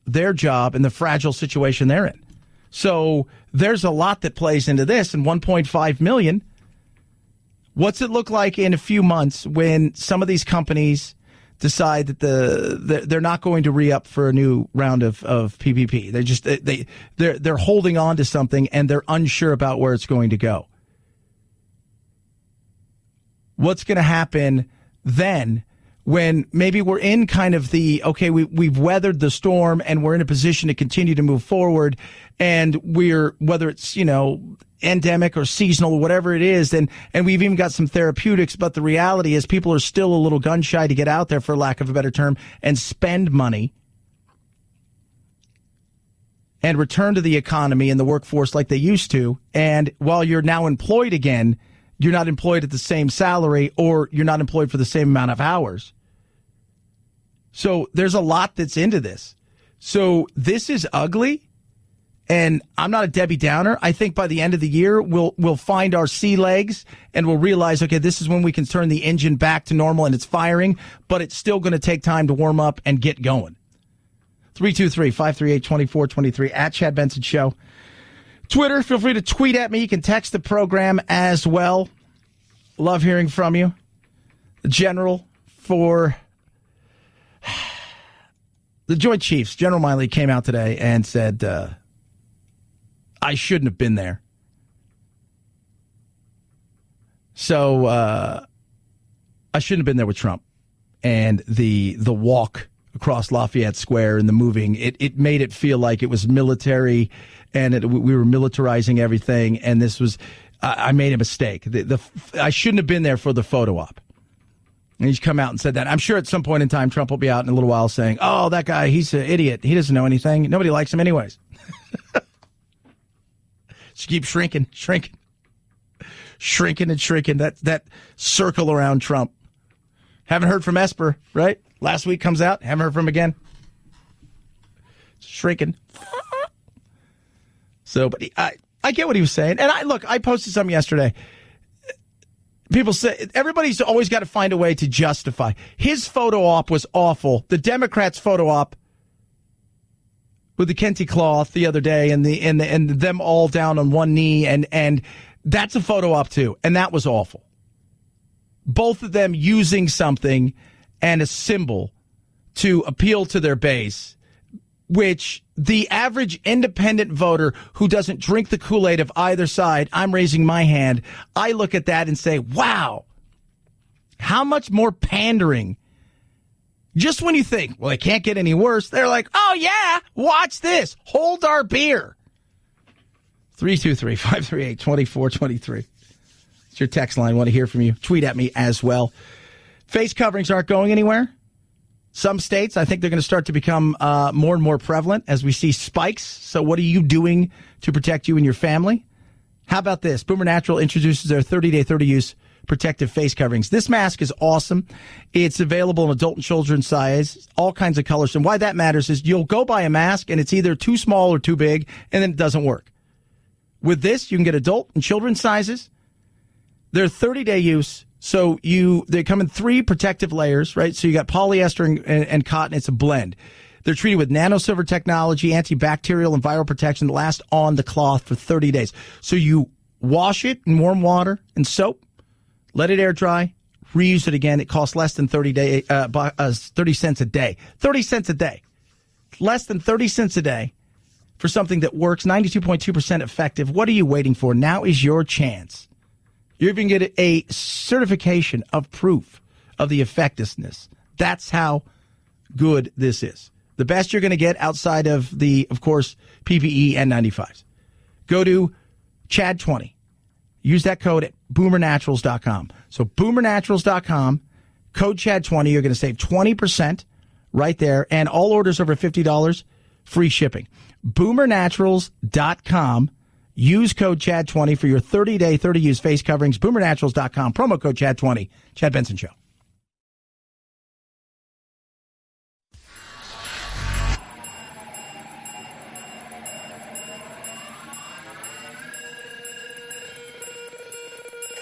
their job and the fragile situation they're in. So there's a lot that plays into this, and 1.5 million. What's it look like in a few months when some of these companies decide that they're not going to re-up for a new round of PPP? They're holding on to something and they're unsure about where it's going to go. What's going to happen then when maybe we're in kind of we've weathered the storm and we're in a position to continue to move forward, and whether it's, endemic or seasonal or whatever it is, and we've even got some therapeutics, but the reality is people are still a little gun shy to get out there, for lack of a better term, and spend money and return to the economy and the workforce like they used to. And while you're now employed again, you're not employed at the same salary, or you're not employed for the same amount of hours. So there's a lot that's into this. So this is ugly. And I'm not a Debbie Downer. I think by the end of the year, we'll find our sea legs and we'll realize, okay, this is when we can turn the engine back to normal and it's firing, but it's still going to take time to warm up and get going. 323-538-2423 at Chad Benson Show. Twitter, feel free to tweet at me. You can text the program as well. Love hearing from you. The general for the Joint Chiefs, General Miley, came out today and said, I shouldn't have been there. So I shouldn't have been there with Trump. And the walk across Lafayette Square and the moving, it made it feel like it was military, and we were militarizing everything. And this was, I made a mistake. I shouldn't have been there for the photo op. And he's come out and said that. I'm sure at some point in time, Trump will be out in a little while saying, oh, that guy, he's an idiot. He doesn't know anything. Nobody likes him anyways. Just keep shrinking. That circle around Trump. Haven't heard from Esper, right? Last week comes out. Haven't heard from him again. Shrinking. So, but I get what he was saying. And I posted something yesterday. People say everybody's always got to find a way to justify. His photo op was awful. The Democrats' photo op with the Kente cloth the other day, and them all down on one knee, and that's a photo op too, and that was awful. Both of them using something and a symbol to appeal to their base, which the average independent voter who doesn't drink the Kool-Aid of either side, I'm raising my hand, I look at that and say, wow, how much more pandering. Just when you think, well, it can't get any worse, they're like, oh, yeah, watch this. Hold our beer. 323-538-2423. It's your text line. Want to hear from you. Tweet at me as well. Face coverings aren't going anywhere. Some states, I think they're going to start to become more and more prevalent as we see spikes. So what are you doing to protect you and your family? How about this? Boomer Natural introduces their 30-day, 30-use protective face coverings. This mask is awesome. It's available in adult and children's size, all kinds of colors. And why that matters is you'll go buy a mask and it's either too small or too big, and then it doesn't work. With this, you can get adult and children's sizes. They're 30-day use, so they come in 3 protective layers, right? So you got polyester and cotton. It's a blend. They're treated with nanosilver technology, antibacterial and viral protection that last on the cloth for 30 days. So you wash it in warm water and soap, let it air dry, reuse it again. It costs less than 30 cents a day. 30 cents a day. Less than 30 cents a day for something that works, 92.2% effective. What are you waiting for? Now is your chance. You're even get a certification of proof of the effectiveness. That's how good this is. The best you're going to get outside of the, of course, PPE and 95s. Go to Chad20 Use that code at boomernaturals.com. So boomernaturals.com, code CHAD20. You're going to save 20% right there. And all orders over $50, free shipping. Boomernaturals.com. Use code CHAD20 for your 30-day, 30-use face coverings. Boomernaturals.com. Promo code CHAD20. Chad Benson Show.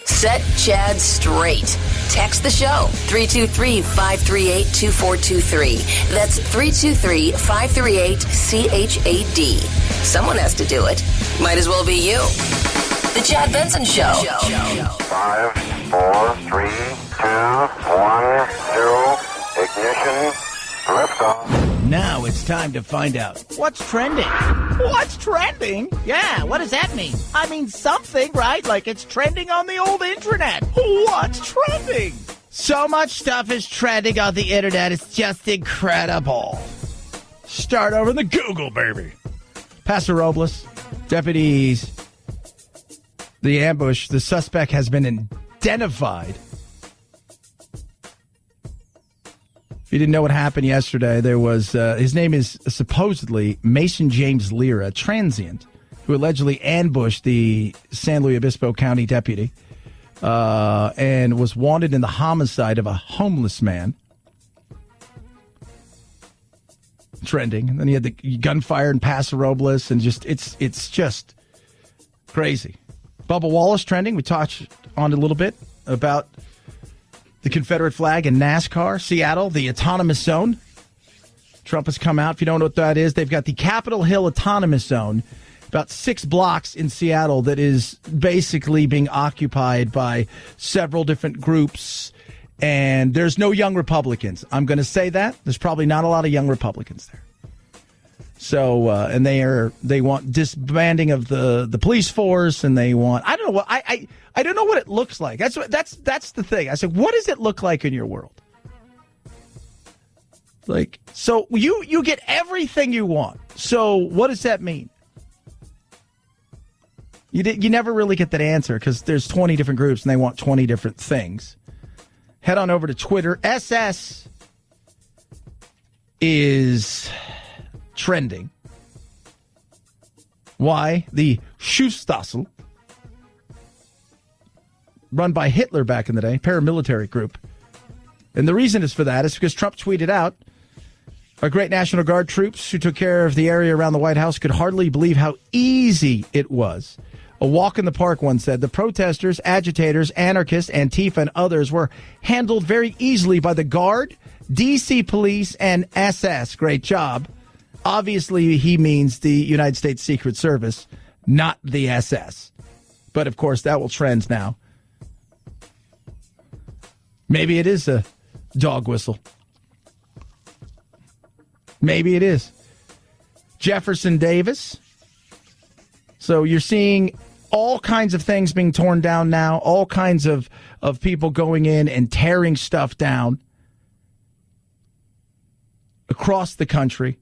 Set Chad straight. Text the show, 323-538-2423. That's 323-538-CHAD. Someone has to do it. Might as well be you. The Chad Benson Show. 5, 4, 3, 2, 1, 0. Ignition. Liftoff. Now it's time to find out what's trending. What's trending? Yeah, what does that mean? I mean something, right? Like it's trending on the old internet. What's trending? So much stuff is trending on the internet. It's just incredible. Start over in the Google, baby. Paso Robles, deputies, the ambush, the suspect has been identified. If you didn't know what happened yesterday, there was, his name is supposedly Mason James Lear, a transient who allegedly ambushed the San Luis Obispo County deputy and was wanted in the homicide of a homeless man. Trending. And then he had the gunfire in Paso Robles and just, it's just crazy. Bubba Wallace trending. We touched on it a little bit about the Confederate flag in NASCAR, Seattle, the autonomous zone. Trump has come out. If you don't know what that is, they've got the Capitol Hill autonomous zone, about 6 blocks in Seattle, that is basically being occupied by several different groups. And there's no young Republicans. I'm going to say that. There's probably not a lot of young Republicans there. So, and they want disbanding of the police force, and they want, I don't know what, I don't know what it looks like. That's the thing. I said, what does it look like in your world? Like, so you get everything you want. So what does that mean? You never really get that answer because there's 20 different groups and they want 20 different things. Head on over to Twitter. SS is trending. Why? The Schutzstaffel, run by Hitler back in the day, paramilitary group. And the reason is for that is because Trump tweeted out, our great National Guard troops who took care of the area around the White House could hardly believe how easy it was. A walk in the park, one said. The protesters, agitators, anarchists, Antifa, and others were handled very easily by the Guard, D.C. Police, and SS. Great job. Obviously, he means the United States Secret Service, not the SS. But, of course, that will trend now. Maybe it is a dog whistle. Maybe it is. Jefferson Davis. So you're seeing all kinds of things being torn down now, all kinds of people going in and tearing stuff down across the country.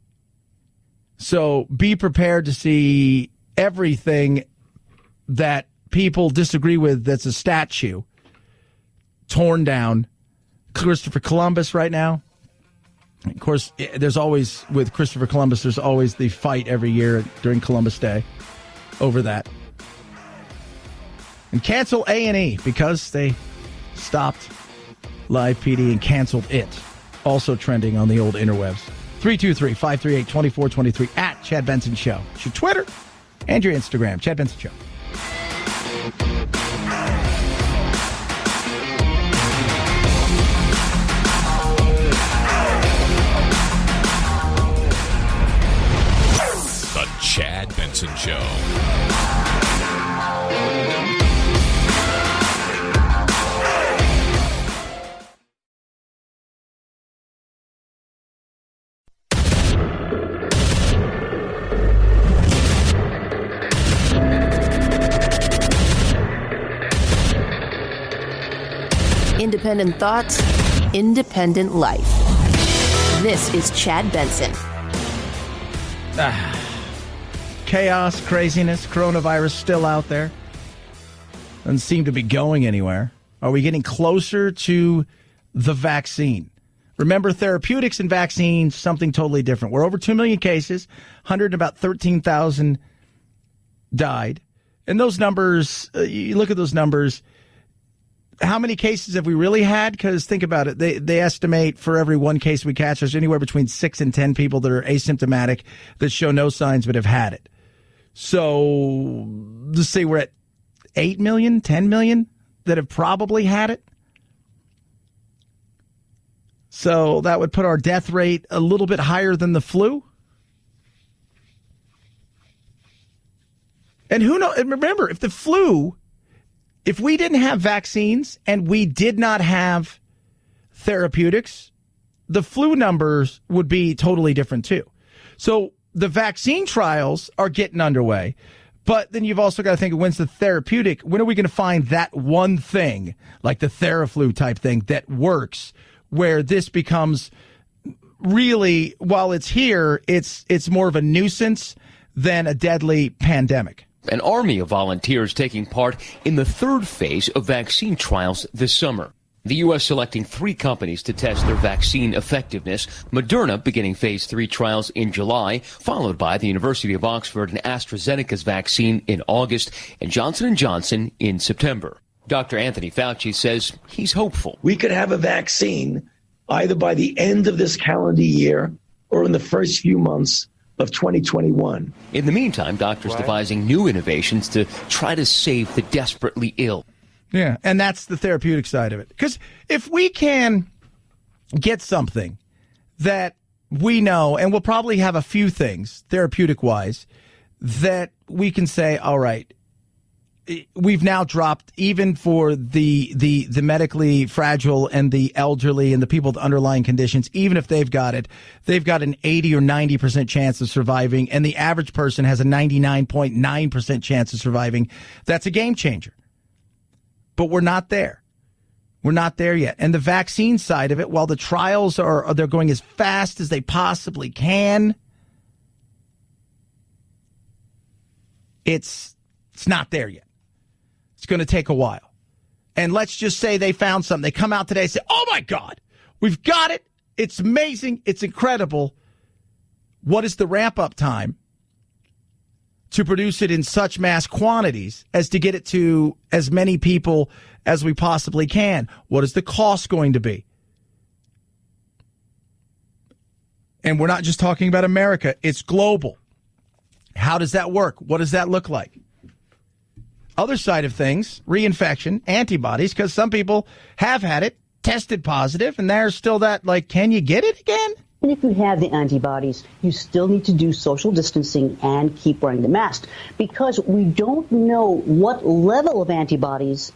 So be prepared to see everything that people disagree with that's a statue torn down. Christopher Columbus right now. Of course, there's always, with Christopher Columbus, there's always the fight every year during Columbus Day over that. And cancel A&E because they stopped Live PD and canceled it. Also trending on the old interwebs. 323-538-2423 at Chad Benson Show. It's your Twitter and your Instagram. Chad Benson Show. The Chad Benson Show. Independent thoughts, independent life. This is Chad Benson. Chaos, craziness, coronavirus still out there. Doesn't seem to be going anywhere. Are we getting closer to the vaccine? Remember, therapeutics and vaccines, something totally different. We're over 2 million cases, 13,000 died. And those numbers, you look at those numbers, how many cases have we really had? Because think about it. They estimate for every one case we catch, there's anywhere between 6 and 10 people that are asymptomatic that show no signs but have had it. So let's say we're at 8 million, 10 million that have probably had it. So that would put our death rate a little bit higher than the flu. And who knows? Remember, if the flu, if we didn't have vaccines and we did not have therapeutics, the flu numbers would be totally different too. So the vaccine trials are getting underway, but then you've also got to think of when's the therapeutic, when are we going to find that one thing, like the Theraflu type thing that works, where this becomes really, while it's here, it's more of a nuisance than a deadly pandemic. An army of volunteers taking part in the third phase of vaccine trials this summer. The U.S. selecting 3 companies to test their vaccine effectiveness. Moderna beginning phase 3 trials in July, followed by the University of Oxford and AstraZeneca's vaccine in August, and Johnson & Johnson in September. Dr. Anthony Fauci says he's hopeful. We could have a vaccine either by the end of this calendar year or in the first few months of 2021. In the meantime, doctors devising new innovations to try to save the desperately ill. Yeah, and that's the therapeutic side of it. Because if we can get something that we know, and we'll probably have a few things, therapeutic-wise, that we can say, all right, we've now dropped, even for the medically fragile and the elderly and the people with underlying conditions, even if they've got it, they've got an 80 or 90% chance of surviving, and the average person has a 99.9% chance of surviving. That's a game changer. But we're not there. We're not there yet. And the vaccine side of it, while the trials they're going as fast as they possibly can, it's not there yet. It's going to take a while. And let's just say they found something. They come out today and say, oh, my God, we've got it. It's amazing. It's incredible. What is the ramp-up time to produce it in such mass quantities as to get it to as many people as we possibly can? What is the cost going to be? And we're not just talking about America. It's global. How does that work? What does that look like? Other side of things, reinfection, antibodies, because some people have had it, tested positive, and there's still that, like, can you get it again? And if you have the antibodies, you still need to do social distancing and keep wearing the mask, because we don't know what level of antibodies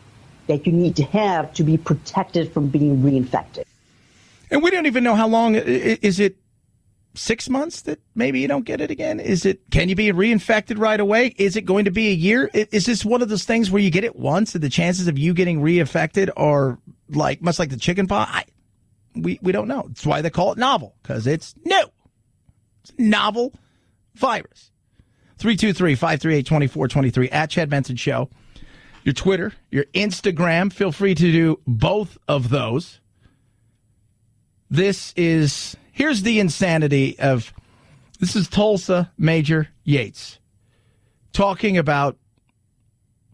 that you need to have to be protected from being reinfected. And we don't even know how long. Is it 6 months that maybe you don't get it again? Can you be reinfected right away? Is it going to be a year? Is this one of those things where you get it once and the chances of you getting reinfected are like much like the chicken pox? We don't know. That's why they call it novel, because it's new. It's a novel virus. 323-538-2423 at Chad Benson Show. Your Twitter, your Instagram. Feel free to do both of those. Here's the insanity of, this is Tulsa Major Yates talking about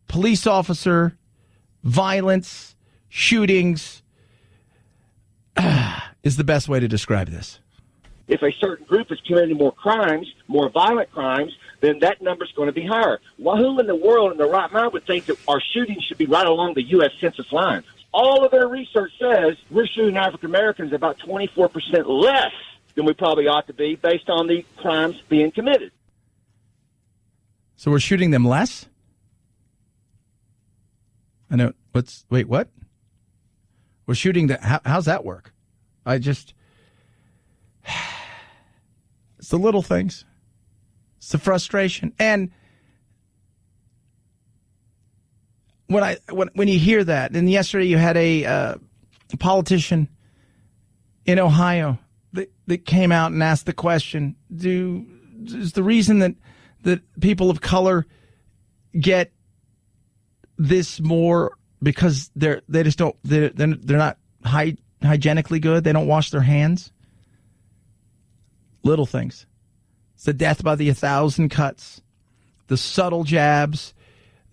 police officer violence, shootings, is the best way to describe this. If a certain group is committing more crimes, more violent crimes, then that number's going to be higher. Well, who in the world in their right mind would think that our shootings should be right along the U.S. Census line? All of their research says we're shooting African Americans about 24% less than we probably ought to be based on the crimes being committed. So we're shooting them less? I know. Wait, what? We're shooting how's that work? It's the little things. It's the frustration. And when you hear that, and yesterday you had a politician in Ohio that came out and asked the question, is the reason that people of color get this more because they're not hygienically good. They don't wash their hands. Little things. It's the death by the 1,000 cuts, the subtle jabs,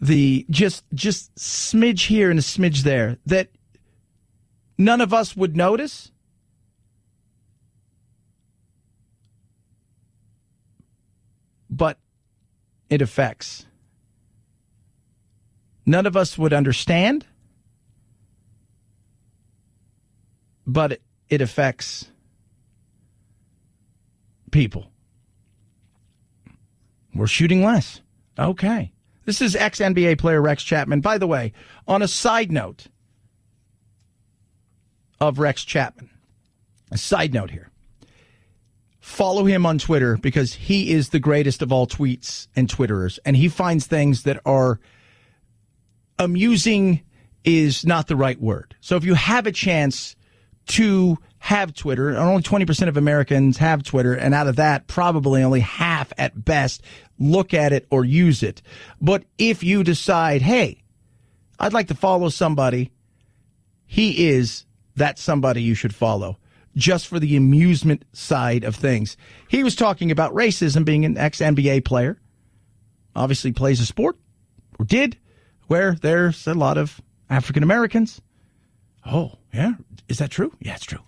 the just smidge here and a smidge there that none of us would notice. But it affects. None of us would understand, but it affects people. We're shooting less. Okay. This is ex-NBA player Rex Chapman. By the way, on a side note of Rex Chapman, a side note here. Follow him on Twitter because he is the greatest of all tweets and Twitterers, and he finds things that are amusing is not the right word. So if you have a chance to have Twitter, and only 20% of Americans have Twitter, and out of that, probably only half at best look at it or use it. But if you decide, hey, I'd like to follow somebody, he is that somebody you should follow, just for the amusement side of things. He was talking about racism, being an ex-NBA player, obviously plays a sport, or did, where there's a lot of African Americans. Oh, yeah? Is that true? Yeah, it's true.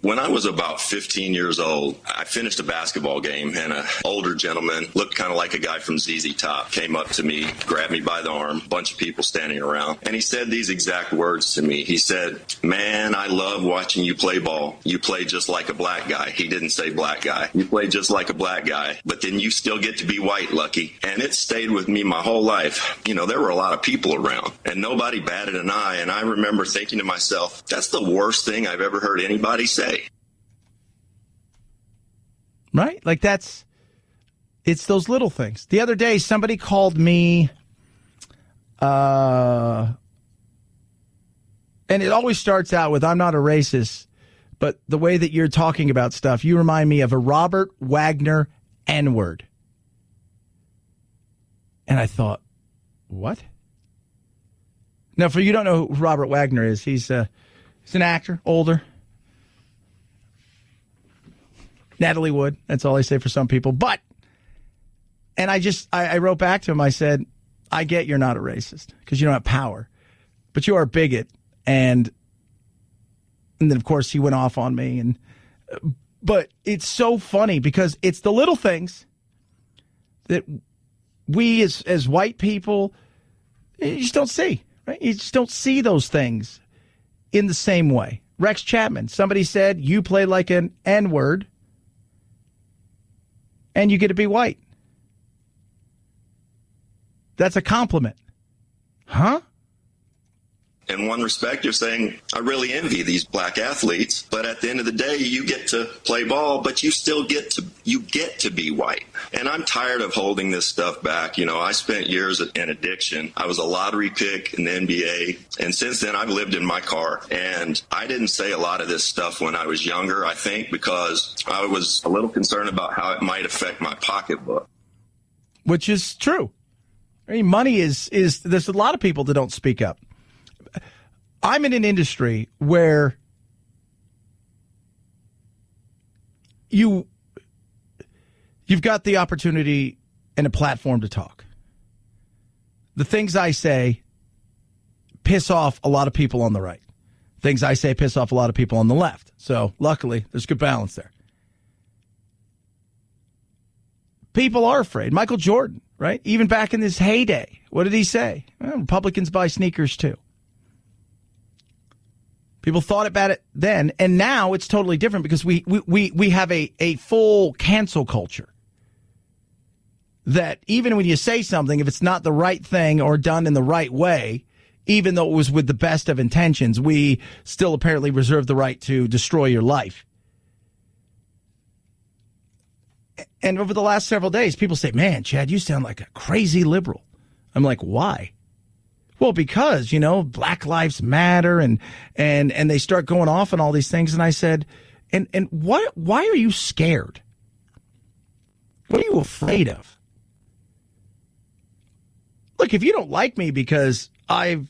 When I was about 15 years old, I finished a basketball game, and an older gentleman, looked kind of like a guy from ZZ Top, came up to me, grabbed me by the arm, a bunch of people standing around, and he said these exact words to me. He said, "Man, I love watching you play ball. You play just like a black guy." He didn't say black guy. "You play just like a black guy, but then you still get to be white, Lucky." And it stayed with me my whole life. You know, there were a lot of people around, and nobody batted an eye, and I remember thinking to myself, that's the worst thing I've ever heard anybody say. Right? Like it's those little things. The other day, somebody called me, and it always starts out with, I'm not a racist, but the way that you're talking about stuff, you remind me of a Robert Wagner N-word. And I thought, what? Now, for you don't know who Robert Wagner is, he's an actor, older. Natalie Wood, that's all I say for some people. But, and I wrote back to him, I said, I get you're not a racist because you don't have power, but you are a bigot. And then, of course, he went off on me. But it's so funny because it's the little things that we as white people, you just don't see, right? You just don't see those things in the same way. Rex Chapman, somebody said, you play like an N-word. And you get to be white. That's a compliment. Huh? In one respect, you're saying, I really envy these black athletes, but at the end of the day, you get to play ball, but you still get to be white. And I'm tired of holding this stuff back. You know, I spent years in addiction. I was a lottery pick in the NBA. And since then, I've lived in my car. And I didn't say a lot of this stuff when I was younger, I think, because I was a little concerned about how it might affect my pocketbook. Which is true. I mean, money is there's a lot of people that don't speak up. I'm in an industry where you've got the opportunity and a platform to talk. The things I say piss off a lot of people on the right. Things I say piss off a lot of people on the left. So luckily, there's good balance there. People are afraid. Michael Jordan, right? Even back in his heyday, what did he say? Well, Republicans buy sneakers too. People thought about it then, and now it's totally different because we have a full cancel culture. That even when you say something, if it's not the right thing or done in the right way, even though it was with the best of intentions, we still apparently reserve the right to destroy your life. And over the last several days, people say, man, Chad, you sound like a crazy liberal. I'm like, why? Well, because, you know, Black Lives Matter and they start going off on all these things. And I said, and why are you scared? What are you afraid of? Look, if you don't like me because I'm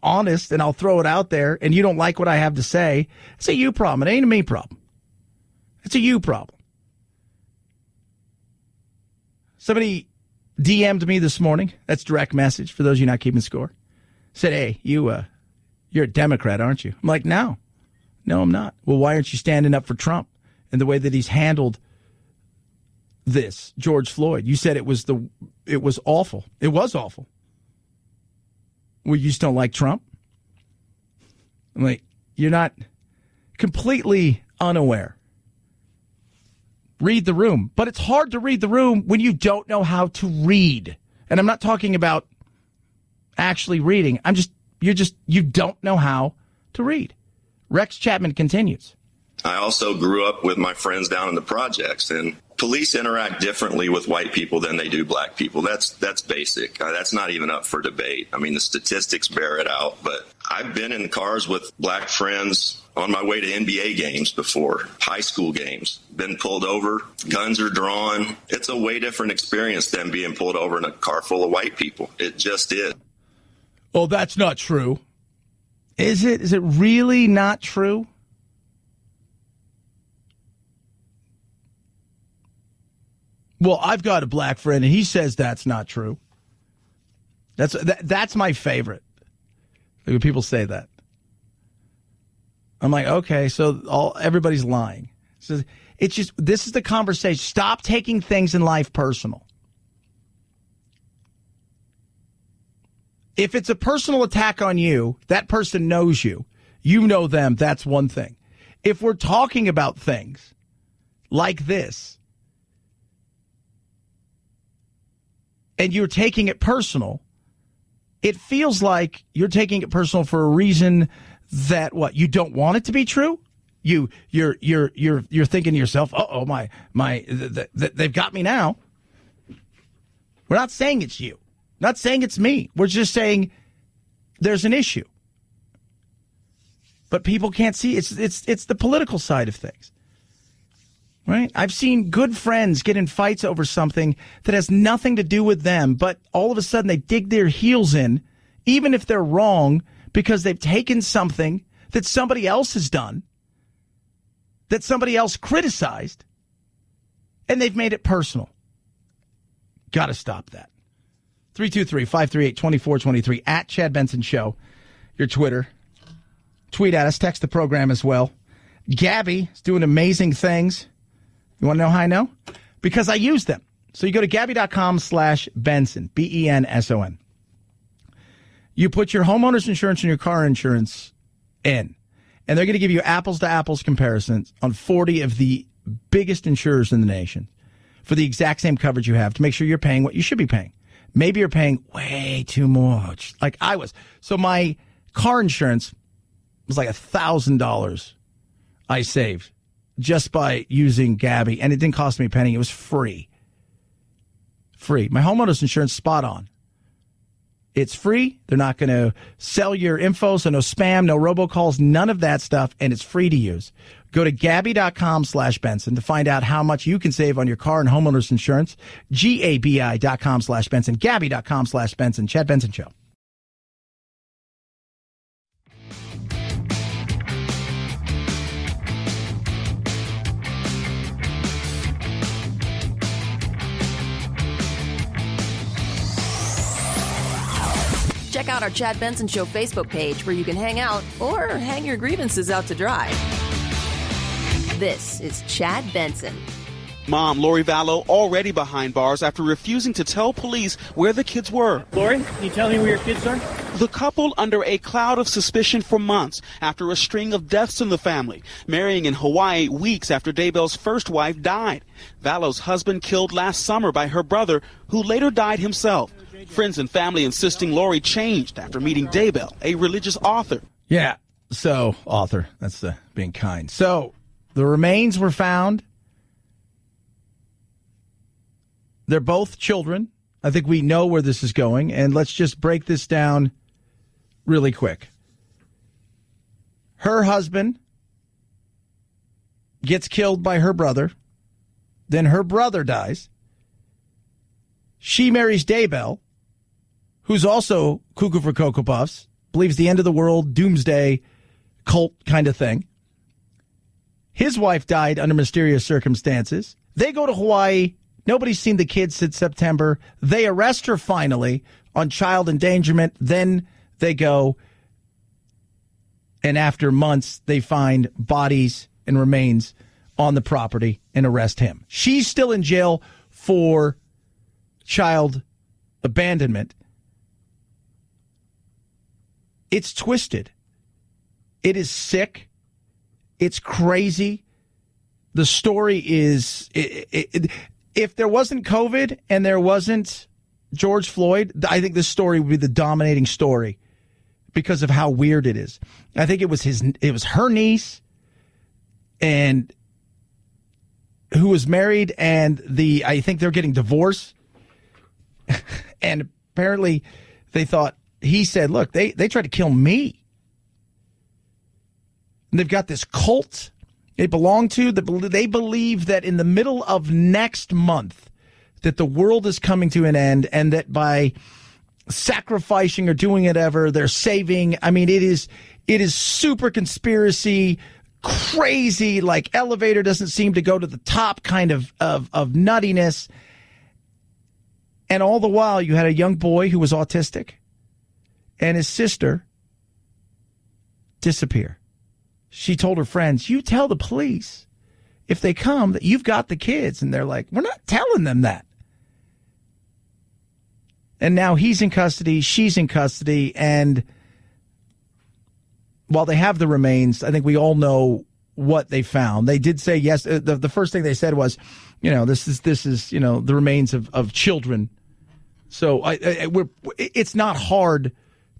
honest and I'll throw it out there and you don't like what I have to say, it's a you problem. It ain't a me problem. It's a you problem. Somebody DM'd me this morning. That's direct message for those of you not keeping score. Said, hey, you're a Democrat, aren't you? I'm like, no, I'm not. Well, why aren't you standing up for Trump and the way that he's handled this, George Floyd? You said it was awful. It was awful. Well, you just don't like Trump? I'm like, you're not completely unaware. Read the room. But it's hard to read the room when you don't know how to read. And I'm not talking about actually reading. You don't know how to read. Rex Chapman continues. I also grew up with my friends down in the projects, and police interact differently with white people than they do black people. That's basic. That's not even up for debate. I mean, the statistics bear it out, but I've been in cars with black friends on my way to NBA games before, high school games, been pulled over, guns are drawn. It's a way different experience than being pulled over in a car full of white people. It just is. Oh, that's not true. Is it? Is it really not true? Well, I've got a black friend, and he says that's not true. That's my favorite. Like when people say that. I'm like, okay, so everybody's lying. So it's just, this is the conversation. Stop taking things in life personal. If it's a personal attack on you, that person knows you. You know them. That's one thing. If we're talking about things like this, and you're taking it personal, it feels like you're taking it personal for a reason that you don't want it to be true. You're thinking to yourself, they've got me now. We're not saying it's you. Not saying it's me. We're just saying there's an issue. But people can't see it's the political side of things. Right? I've seen good friends get in fights over something that has nothing to do with them, but all of a sudden they dig their heels in, even if they're wrong, because they've taken something that somebody else has done, that somebody else criticized, and they've made it personal. Got to stop that. 323-538-2423 at Chad Benson Show. Your Twitter. Tweet at us. Text the program as well. Gabby is doing amazing things. You want to know how I know? Because I use them. So you go to Gabby.com/Benson, Benson. You put your homeowner's insurance and your car insurance in, and they're going to give you apples-to-apples comparisons on 40 of the biggest insurers in the nation for the exact same coverage you have to make sure you're paying what you should be paying. Maybe you're paying way too much, like I was. So my car insurance was like $1,000 I saved just by using Gabby, and it didn't cost me a penny. It was free. Free. My homeowner's insurance, spot on. It's free. They're not going to sell your info, so no spam, no robocalls, none of that stuff, and it's free to use. Go to Gabby.com/Benson to find out how much you can save on your car and homeowner's insurance. GABI.com/Benson. Gabby.com/Benson. Chad Benson Show. Check out our Chad Benson Show Facebook page where you can hang out or hang your grievances out to dry. This is Chad Benson. Mom, Lori Vallow, already behind bars after refusing to tell police where the kids were. Lori, can you tell me where your kids are? The couple under a cloud of suspicion for months after a string of deaths in the family, marrying in Hawaii weeks after Daybell's first wife died. Vallow's husband killed last summer by her brother, who later died himself. Friends and family insisting Lori changed after meeting Daybell, a religious author. Yeah, so, author, that's being kind. So, the remains were found. They're both children. I think we know where this is going, and let's just break this down really quick. Her husband gets killed by her brother. Then her brother dies. She marries Daybell, who's also cuckoo for Cocoa Puffs, believes the end of the world, doomsday cult kind of thing. His wife died under mysterious circumstances. They go to Hawaii. Nobody's seen the kids since September. They arrest her finally on child endangerment. Then they go, and after months, they find bodies and remains on the property and arrest him. She's still in jail for child abandonment. It's twisted. It is sick. It's crazy. The story is, if there wasn't COVID and there wasn't George Floyd, I think this story would be the dominating story because of how weird it is. I think it was her niece and who was married, and I think they're getting divorced. And apparently they thought, he said, look, they tried to kill me. And they've got this cult they belong to. They believe that in the middle of next month that the world is coming to an end, and that by sacrificing or doing whatever, they're saving. I mean, it is super conspiracy, crazy, like elevator doesn't seem to go to the top kind of nuttiness. And all the while, you had a young boy who was autistic and his sister disappear. She told her friends, you tell the police if they come that you've got the kids. And they're like, we're not telling them that. And now he's in custody, she's in custody, and while they have the remains, I think we all know what they found. They did say yes. The first thing they said was, this is the remains of children. So it's not hard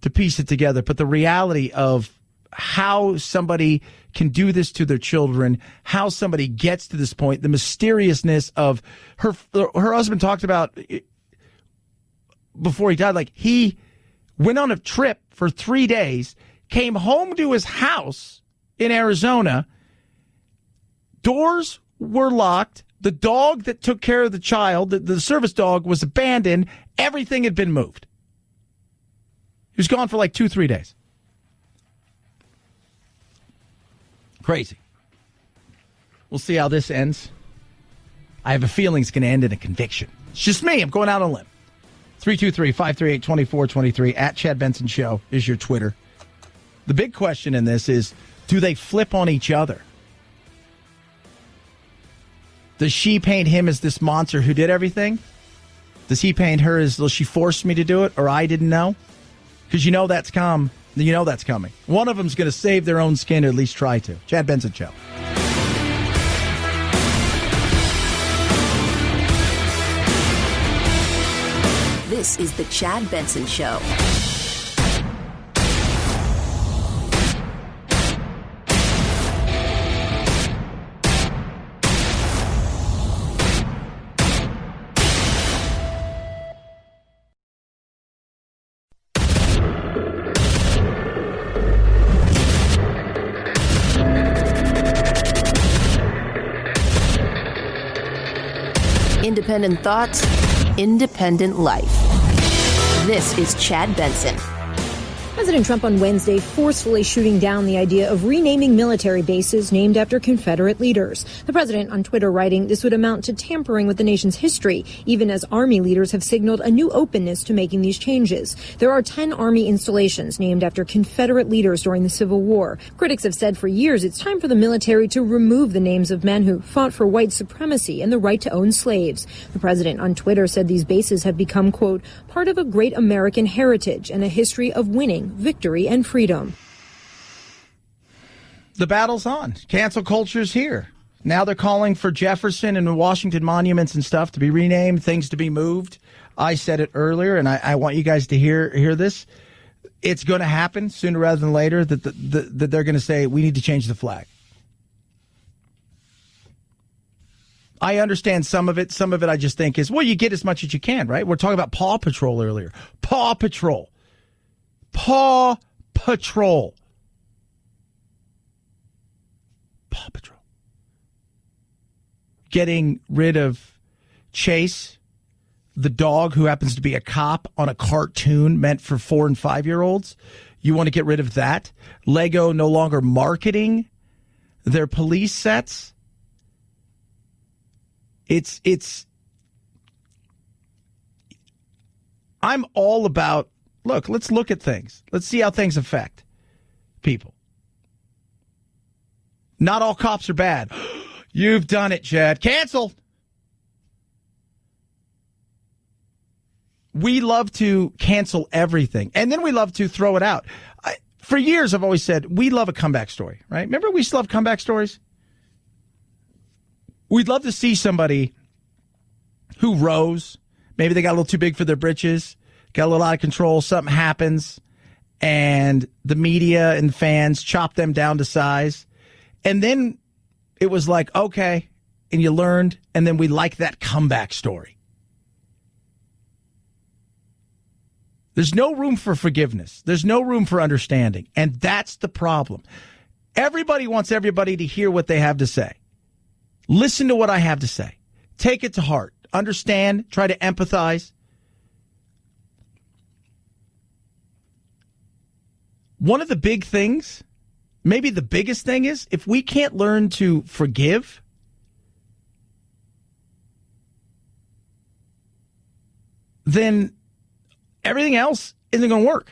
to piece it together, but the reality of how somebody can do this to their children, how somebody gets to this point, the mysteriousness of her husband talked about before he died, like he went on a trip for 3 days, came home to his house in Arizona, doors were locked, the dog that took care of the child, the service dog, was abandoned, everything had been moved. He was gone for like 2-3 days. Crazy. We'll see how this ends. I have a feeling it's going to end in a conviction. It's just me. I'm going out on a limb. 323-538-2423 at Chad Benson Show is your Twitter. The big question in this is, do they flip on each other? Does she paint him as this monster who did everything? Does he paint her as, well, she forced me to do it, or I didn't know? Because that's coming. One of them's going to save their own skin, or at least try to. Chad Benson Show. This is the Chad Benson Show. Independent thoughts, independent life. This is Chad Benson. President Trump on Wednesday forcefully shooting down the idea of renaming military bases named after Confederate leaders. The president on Twitter writing this would amount to tampering with the nation's history, even as Army leaders have signaled a new openness to making these changes. There are 10 Army installations named after Confederate leaders during the Civil War. Critics have said for years it's time for the military to remove the names of men who fought for white supremacy and the right to own slaves. The president on Twitter said these bases have become, quote, part of a great American heritage and a history of winning, victory, and freedom. The battle's on. Cancel culture's here. Now they're calling for Jefferson and Washington monuments and stuff to be renamed, things to be moved. I said it earlier, and I want you guys to hear this. It's going to happen sooner rather than later that they're going to say, we need to change the flag. I understand some of it. Some of it I just think is, well, you get as much as you can, right? We're talking about Paw Patrol earlier. Paw Patrol. Paw Patrol. Paw Patrol. Getting rid of Chase, the dog who happens to be a cop on a cartoon meant for 4 and 5-year-olds. You want to get rid of that. Lego no longer marketing their police sets. I'm all about, let's look at things. Let's see how things affect people. Not all cops are bad. You've done it, Chad. Cancel. We love to cancel everything, and then we love to throw it out. For years, I've always said, we love a comeback story, right? Remember, we still love comeback stories? We'd love to see somebody who rose. Maybe they got a little too big for their britches, got a little out of control, something happens, and the media and fans chop them down to size. And then it was like, okay, and you learned, and then we like that comeback story. There's no room for forgiveness. There's no room for understanding. And that's the problem. Everybody wants everybody to hear what they have to say. Listen to what I have to say. Take it to heart. Understand. Try to empathize. One of the big things, maybe the biggest thing, is if we can't learn to forgive, then everything else isn't going to work.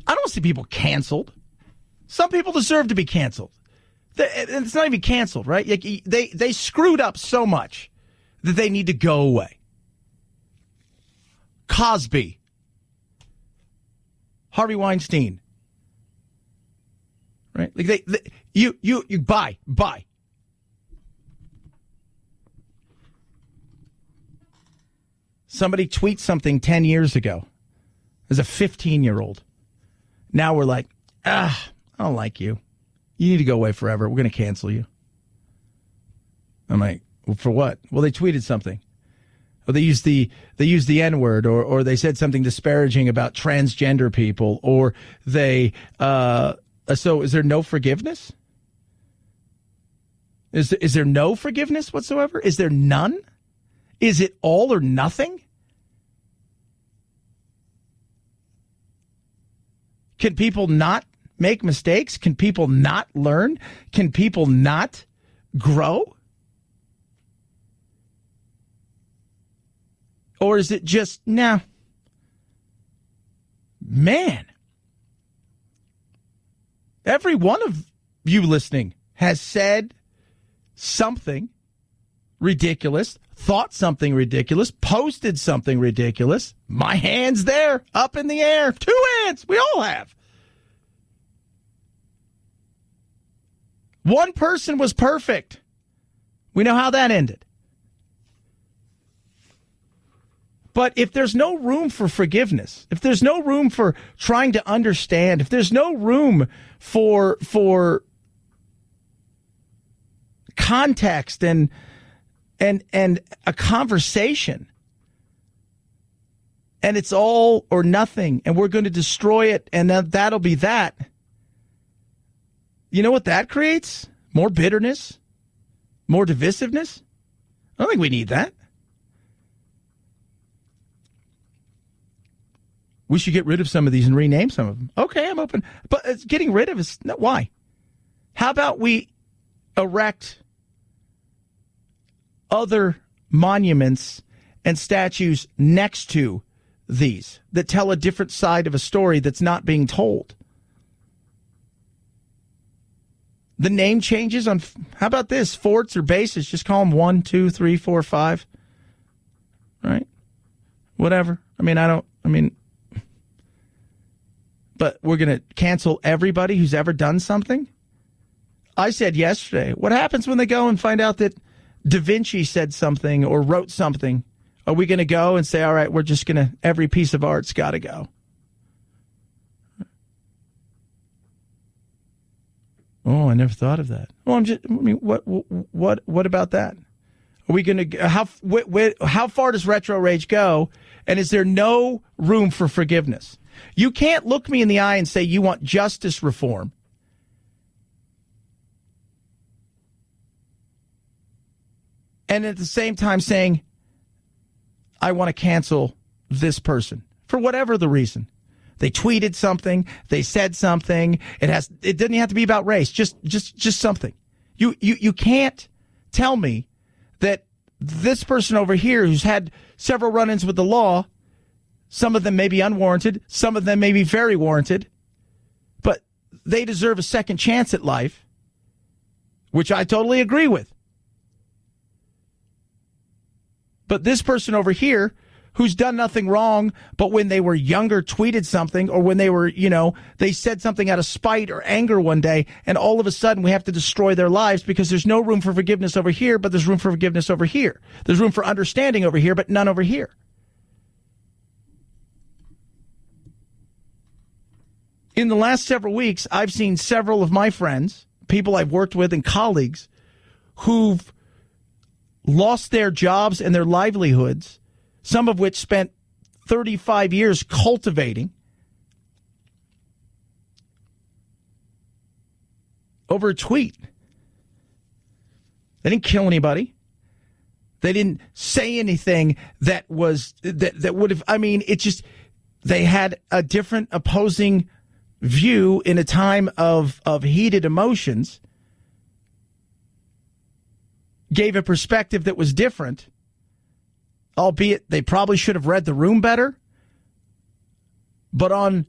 I don't see people canceled. Some people deserve to be canceled. It's not even canceled, right? They screwed up so much that they need to go away. Cosby. Harvey Weinstein. Right? Like you buy. Somebody tweets something 10 years ago as a 15-year-old. Now we're like, I don't like you. You need to go away forever. We're going to cancel you. I'm like, well, for what? Well, they tweeted something. Or they used the N-word, or they said something disparaging about transgender people, or they so is there no forgiveness? Is there no forgiveness whatsoever? Is there none? Is it all or nothing? Can people not make mistakes? Can people not learn? Can people not grow? Or is it just, nah? Man, every one of you listening has said something ridiculous, thought something ridiculous, posted something ridiculous. My hand's there, up in the air. 2 hands. We all have. One person was perfect. We know how that ended. But if there's no room for forgiveness, if there's no room for trying to understand, if there's no room for context and a conversation, and it's all or nothing, and we're going to destroy it, and that'll be that. You know what that creates? More bitterness, more divisiveness. I don't think we need that. We should get rid of some of these and rename some of them. Okay, I'm open. But it's getting rid of is why? How about we erect other monuments and statues next to these that tell a different side of a story that's not being told? The name changes on, how about this? Forts or bases, just call them 1, 2, 3, 4, 5. Right? Whatever. But we're going to cancel everybody who's ever done something? I said yesterday, what happens when they go and find out that Da Vinci said something or wrote something? Are we going to go and say, all right, we're just going to, every piece of art's got to go? Oh, I never thought of that. Well, what about that? Are we going to, how far does retro rage go? And is there no room for forgiveness? You can't look me in the eye and say you want justice reform. And at the same time saying I want to cancel this person for whatever the reason. They tweeted something, they said something. It didn't have to be about race, just something. You can't tell me that this person over here who's had several run-ins with the law, some of them may be unwarranted, some of them may be very warranted, but they deserve a second chance at life, which I totally agree with. But this person over here who's done nothing wrong, but when they were younger tweeted something, or when they were, they said something out of spite or anger one day, and all of a sudden we have to destroy their lives because there's no room for forgiveness over here, but there's room for forgiveness over here. There's room for understanding over here, but none over here. In the last several weeks, I've seen several of my friends, people I've worked with and colleagues, who've lost their jobs and their livelihoods, some of which spent 35 years cultivating, over a tweet. They didn't kill anybody. They didn't say anything that would have, it's just, they had a different opposing view in a time of heated emotions, gave a perspective that was different, albeit they probably should have read the room better. But on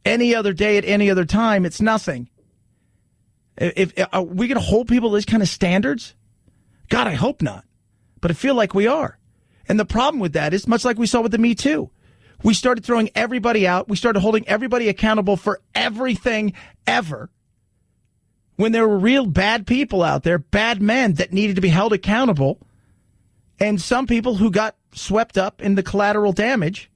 any other day at any other time, it's nothing. Are we going to hold people to these kind of standards? God, I hope not. But I feel like we are. And the problem with that is, much like we saw with the Me Too, we started throwing everybody out. We started holding everybody accountable for everything ever, when there were real bad people out there, bad men that needed to be held accountable, and some people who got swept up in the collateral damage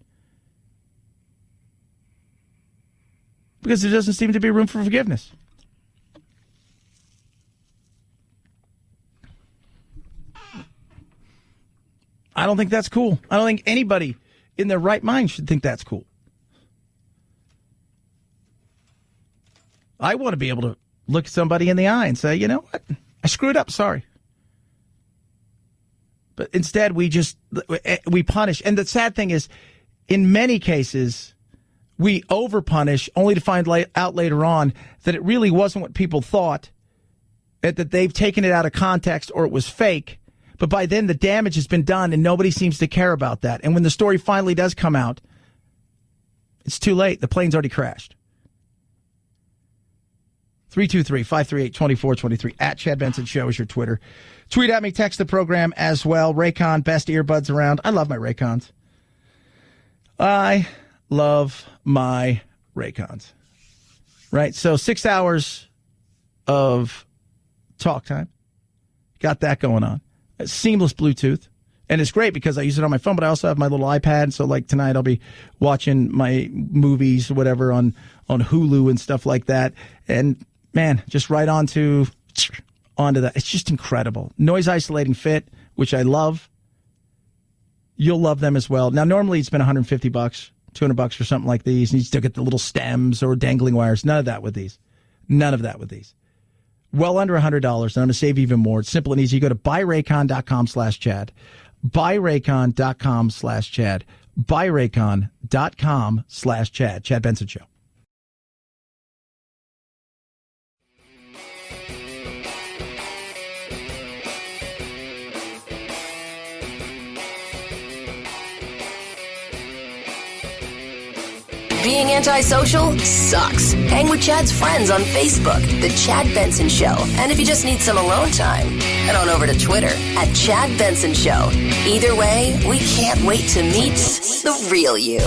because there doesn't seem to be room for forgiveness. I don't think that's cool. I don't think anybody in their right mind should think that's cool. I want to be able to look somebody in the eye and say, you know what? I screwed up. Sorry. But instead, we punish. And the sad thing is, in many cases, we overpunish only to find out later on that it really wasn't what people thought, that they've taken it out of context or it was fake. But by then, the damage has been done, and nobody seems to care about that. And when the story finally does come out, it's too late. The plane's already crashed. 323-538-2423. At Chad Benson Show is your Twitter. Tweet at me, text the program as well. Raycon, best earbuds around. I love my Raycons. I love my Raycons. Right? So 6 hours of talk time. Got that going on. Seamless Bluetooth. And it's great because I use it on my phone, but I also have my little iPad. So like tonight I'll be watching my movies or whatever on Hulu and stuff like that. And man, just right onto that. It's just incredible. Noise isolating fit, which I love. You'll love them as well. Now, normally it's been $150, $200 for something like these. And you still get the little stems or dangling wires. None of that with these. None of that with these. Well under $100, and I'm going to save even more. It's simple and easy. You go to buyraycon.com/Chad. Buyraycon.com/Chad. Buyraycon.com/Chad. Chad Benson Show. Being antisocial sucks. Hang with Chad's friends on Facebook, The Chad Benson Show. And if you just need some alone time, head on over to Twitter at Chad Benson Show. Either way, we can't wait to meet the real you.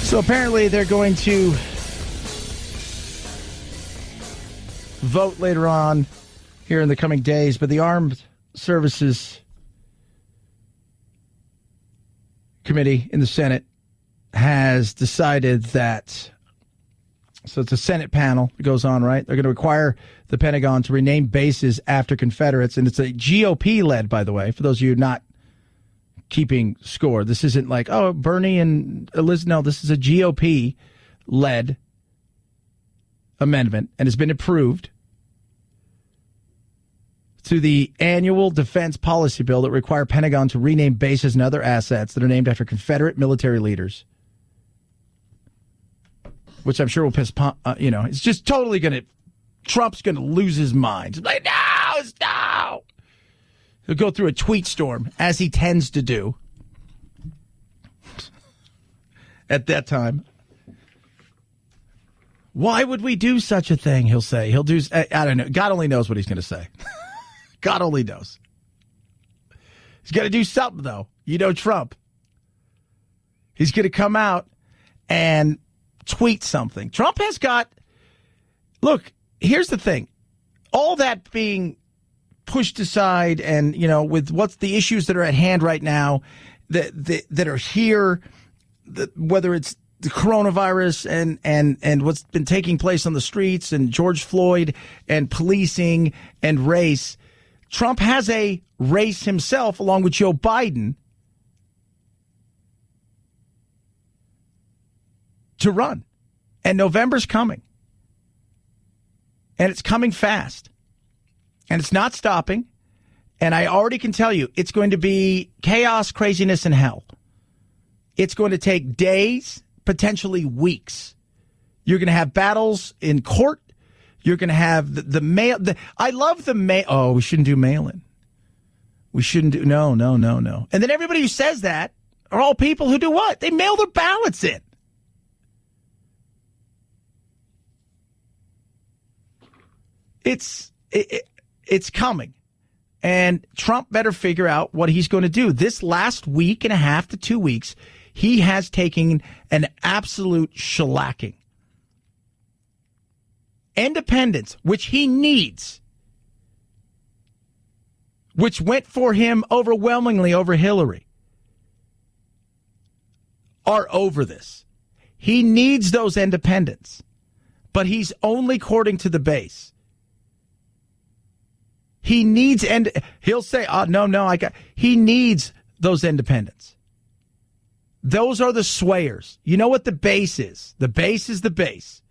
So apparently they're going to vote later on here in the coming days, but the Armed Services Committee in the Senate has decided that, so it's a Senate panel that goes on, right? They're going to require the Pentagon to rename bases after Confederates, and it's a GOP-led, by the way, for those of you not keeping score. This isn't like, oh, Bernie and Elizabeth. No, this is a GOP-led amendment, and has been approved. to the annual defense policy bill that require Pentagon to rename bases and other assets that are named after Confederate military leaders, which I'm sure will piss, it's just totally going to, Trump's going to lose his mind. He's like, no. He'll go through a tweet storm, as he tends to do at that time. Why would we do such a thing? He'll say. He'll do, I don't know. God only knows what he's going to say. God only knows. He's got to do something, though. You know Trump. He's going to come out and tweet something. Trump has got... Look, here's the thing. All that being pushed aside and, with what's the issues that are at hand right now that are here, whether it's the coronavirus and what's been taking place on the streets and George Floyd and policing and race, Trump has a race himself along with Joe Biden to run. And November's coming. And it's coming fast. And it's not stopping. And I already can tell you, it's going to be chaos, craziness, and hell. It's going to take days, potentially weeks. You're going to have battles in court. You're going to have the mail. I love the mail. Oh, we shouldn't do mail-in. We shouldn't do. No. And then everybody who says that are all people who do what? They mail their ballots in. It's coming. And Trump better figure out what he's going to do. This last week and a half to 2 weeks, he has taken an absolute shellacking. Independence, which he needs, which went for him overwhelmingly over Hillary, are over this. He needs those independents, but he's only courting to the base. He needs, and he'll say, he needs those independents. Those are the swayers. You know what the base is? The base is the base.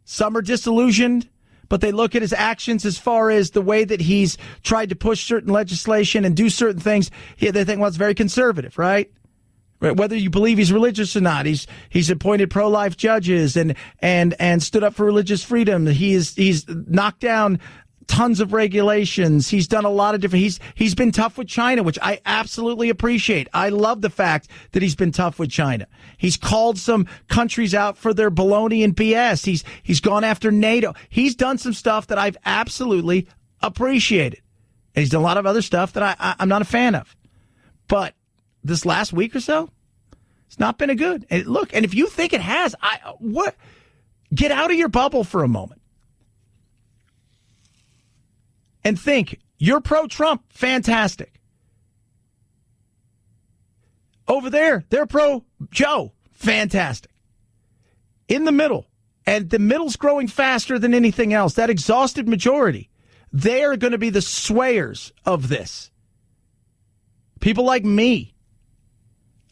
Some are disillusioned, but they look at his actions as far as the way that he's tried to push certain legislation and do certain things. They think, well, it's very conservative, right? Whether you believe he's religious or not, he's appointed pro-life judges and stood up for religious freedom. He's knocked down tons of regulations. He's done a lot of different. He's been tough with China, which I absolutely appreciate. I love the fact that he's been tough with China. He's called some countries out for their baloney and BS. He's gone after NATO. He's done some stuff that I've absolutely appreciated. And he's done a lot of other stuff that I'm not a fan of. But this last week or so, it's not been a good. And look, and if you think it has, get out of your bubble for a moment. And think, you're pro-Trump, fantastic. Over there, they're pro-Joe, fantastic. In the middle, and the middle's growing faster than anything else, that exhausted majority, they are going to be the swayers of this. People like me.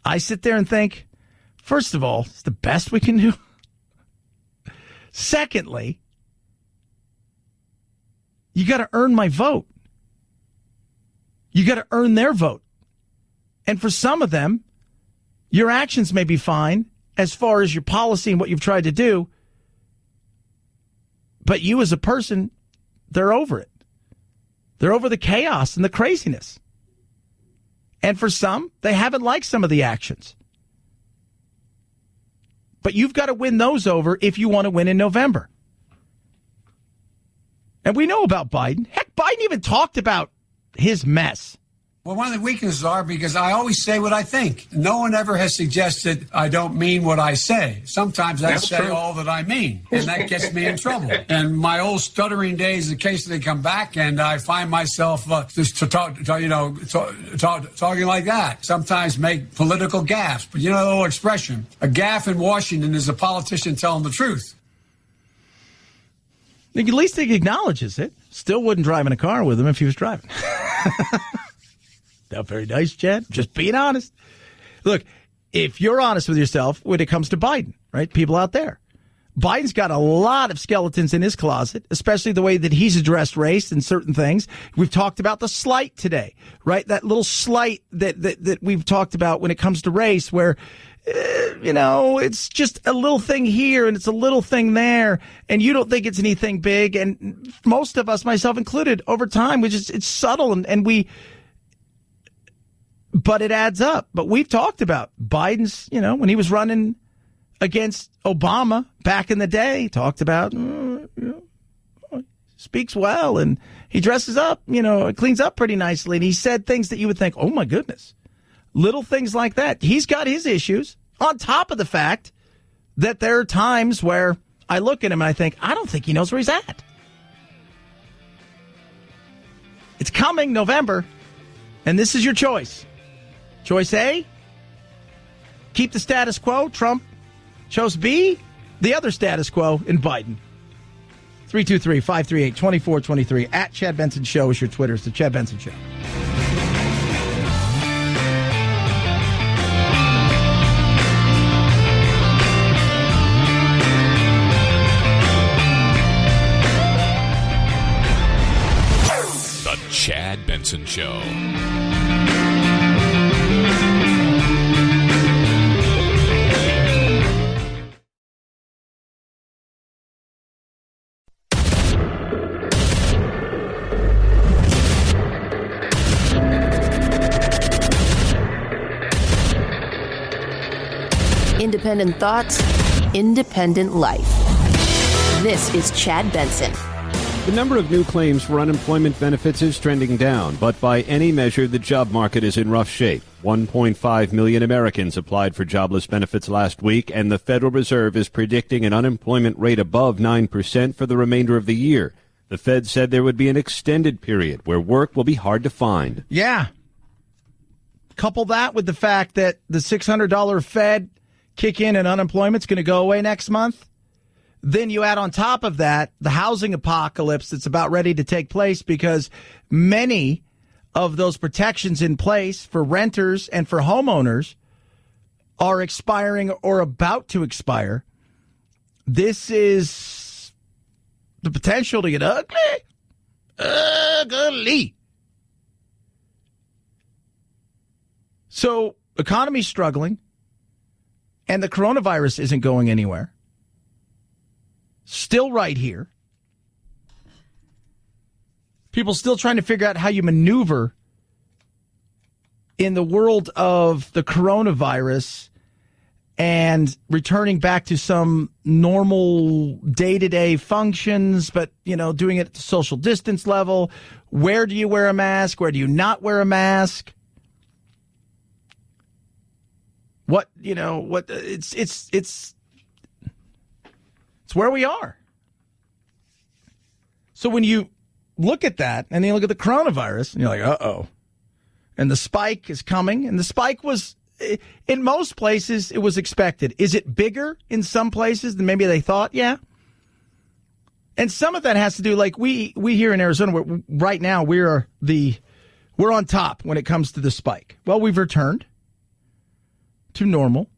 I sit there and think, first of all, it's the best we can do. Secondly, you got to earn my vote. You got to earn their vote. And for some of them, your actions may be fine as far as your policy and what you've tried to do. But you as a person, they're over it. They're over the chaos and the craziness. And for some, they haven't liked some of the actions. But you've got to win those over if you want to win in November. And we know about Biden. Heck, Biden even talked about his mess. Well, one of the weaknesses are because I always say what I think. No one ever has suggested I don't mean what I say. Sometimes I say all that I mean, and that gets me in trouble. And my old stuttering days, in case they come back, and I find myself just talking like that. Sometimes make political gaffes. But you know the old expression, a gaffe in Washington is a politician telling the truth. At least he acknowledges it. Still wouldn't drive in a car with him if he was driving. Not very nice, Chad. Just being honest. Look, if you're honest with yourself when it comes to Biden, right? People out there. Biden's got a lot of skeletons in his closet, especially the way that he's addressed race and certain things. We've talked about the slight today, right? That little slight that we've talked about when it comes to race where, it's just a little thing here and it's a little thing there, and you don't think it's anything big. And most of us, myself included, over time, it's subtle but it adds up. But we've talked about Biden's, when he was running against Obama back in the day, talked about, speaks well and he dresses up, cleans up pretty nicely. And he said things that you would think, oh my goodness, little things like that. He's got his issues on top of the fact that there are times where I look at him and I think, I don't think he knows where he's at. It's coming November, and this is your choice. Choice A, keep the status quo, Trump. Chose B, the other status quo in Biden. 323-538-2423. At Chad Benson Show is your Twitter. It's the Chad Benson Show. The Chad Benson Show. Independent thoughts, independent life. This is Chad Benson. The number of new claims for unemployment benefits is trending down, but by any measure, the job market is in rough shape. 1.5 million Americans applied for jobless benefits last week, and the Federal Reserve is predicting an unemployment rate above 9% for the remainder of the year. The Fed said there would be an extended period where work will be hard to find. Yeah. Couple that with the fact that the $600 Fed kick in and unemployment's going to go away next month. Then you add on top of that the housing apocalypse that's about ready to take place because many of those protections in place for renters and for homeowners are expiring or about to expire. This is the potential to get ugly. Ugly. So, economy's struggling, and the coronavirus isn't going anywhere. Still right here. People still trying to figure out how you maneuver in the world of the coronavirus and returning back to some normal day-to-day functions, but, doing it at the social distance level. Where do you wear a mask? Where do you not wear a mask? It's where we are. So when you look at that and you look at the coronavirus and you're like, uh-oh. And the spike is coming, and the spike was, in most places, it was expected. Is it bigger in some places than maybe they thought? Yeah. And some of that has to do, like we here in Arizona, right now, we're on top when it comes to the spike. Well, we've returned to normal.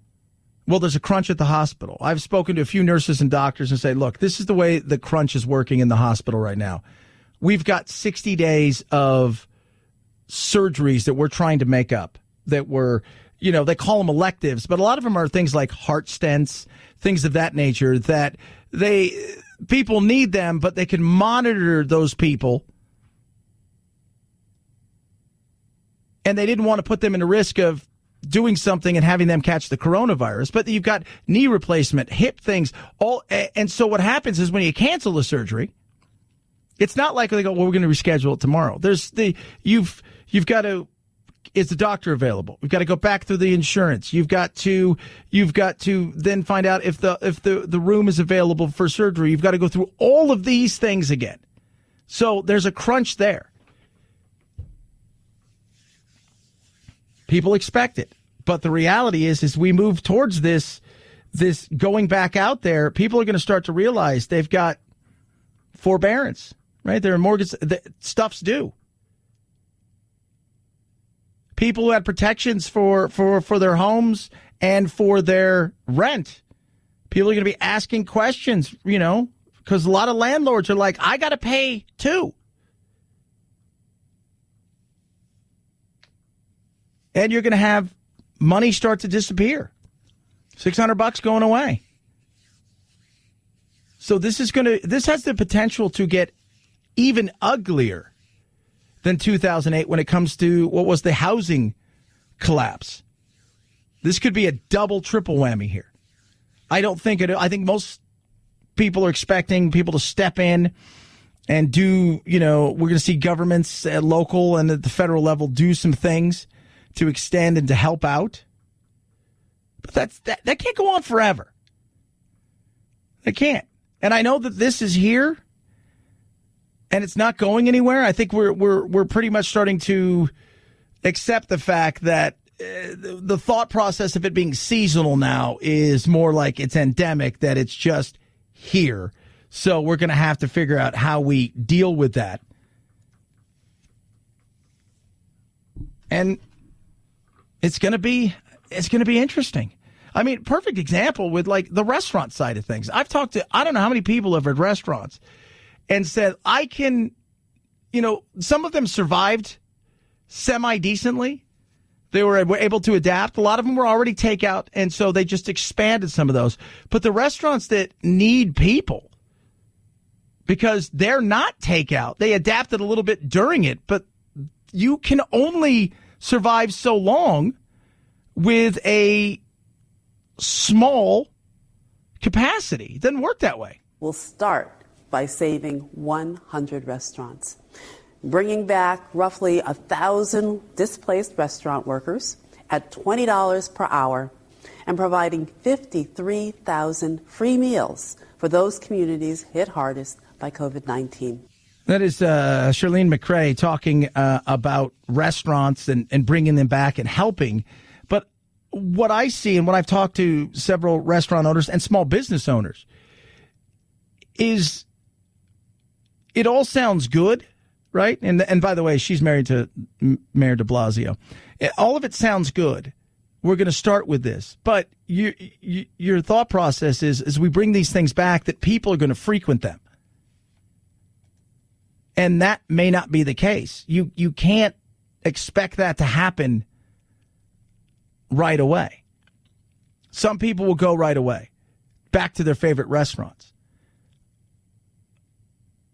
Well, there's a crunch at the hospital. I've spoken to a few nurses and doctors and say, look, this is the way the crunch is working in the hospital right now. We've got 60 days of surgeries that we're trying to make up that were, they call them electives, but a lot of them are things like heart stents, things of that nature that people need them, but they can monitor those people. And they didn't want to put them in a risk of doing something and having them catch the coronavirus. But you've got knee replacement, hip things, all. And so what happens is when you cancel the surgery, it's not like they go, well, we're going to reschedule it tomorrow. You've got to, is the doctor available? We've got to go back through the insurance. You've got to then find out if the room is available for surgery. You've got to go through all of these things again. So there's a crunch there. People expect it. But the reality is we move towards this going back out there, people are going to start to realize they've got forbearance, right? Their mortgage, stuff's due. People who had protections for their homes and for their rent, People are going to be asking questions, because a lot of landlords are like, I got to pay too. And you're going to have money start to disappear. $600 going away. So this has the potential to get even uglier than 2008 when it comes to what was the housing collapse. This could be a double, triple whammy here. I think most people are expecting people to step in and do, we're going to see governments at local and at the federal level do some things to extend and to help out. But that can't go on forever. It can't. And I know that this is here and it's not going anywhere. I think we're pretty much starting to accept the fact that the thought process of it being seasonal now is more like it's endemic, that it's just here. So we're going to have to figure out how we deal with that. And it's going to be interesting. I mean, perfect example with like the restaurant side of things. I've talked to, I don't know how many people have at restaurants and said, I can, some of them survived semi-decently. They were able to adapt. A lot of them were already takeout, and so they just expanded some of those. But the restaurants that need people, because they're not takeout, they adapted a little bit during it, but you can only survive so long with a small capacity. It doesn't work that way. We'll start by saving 100 restaurants, bringing back roughly 1,000 displaced restaurant workers at $20 per hour and providing 53,000 free meals for those communities hit hardest by COVID-19. That is Charlene McCrae talking about restaurants and bringing them back and helping. But what I see and what I've talked to several restaurant owners and small business owners is it all sounds good, right? And by the way, she's married to Mayor de Blasio. All of it sounds good. We're going to start with this. But your thought process is, as we bring these things back, that people are going to frequent them. And that may not be the case. You can't expect that to happen right away. Some people will go right away, back to their favorite restaurants.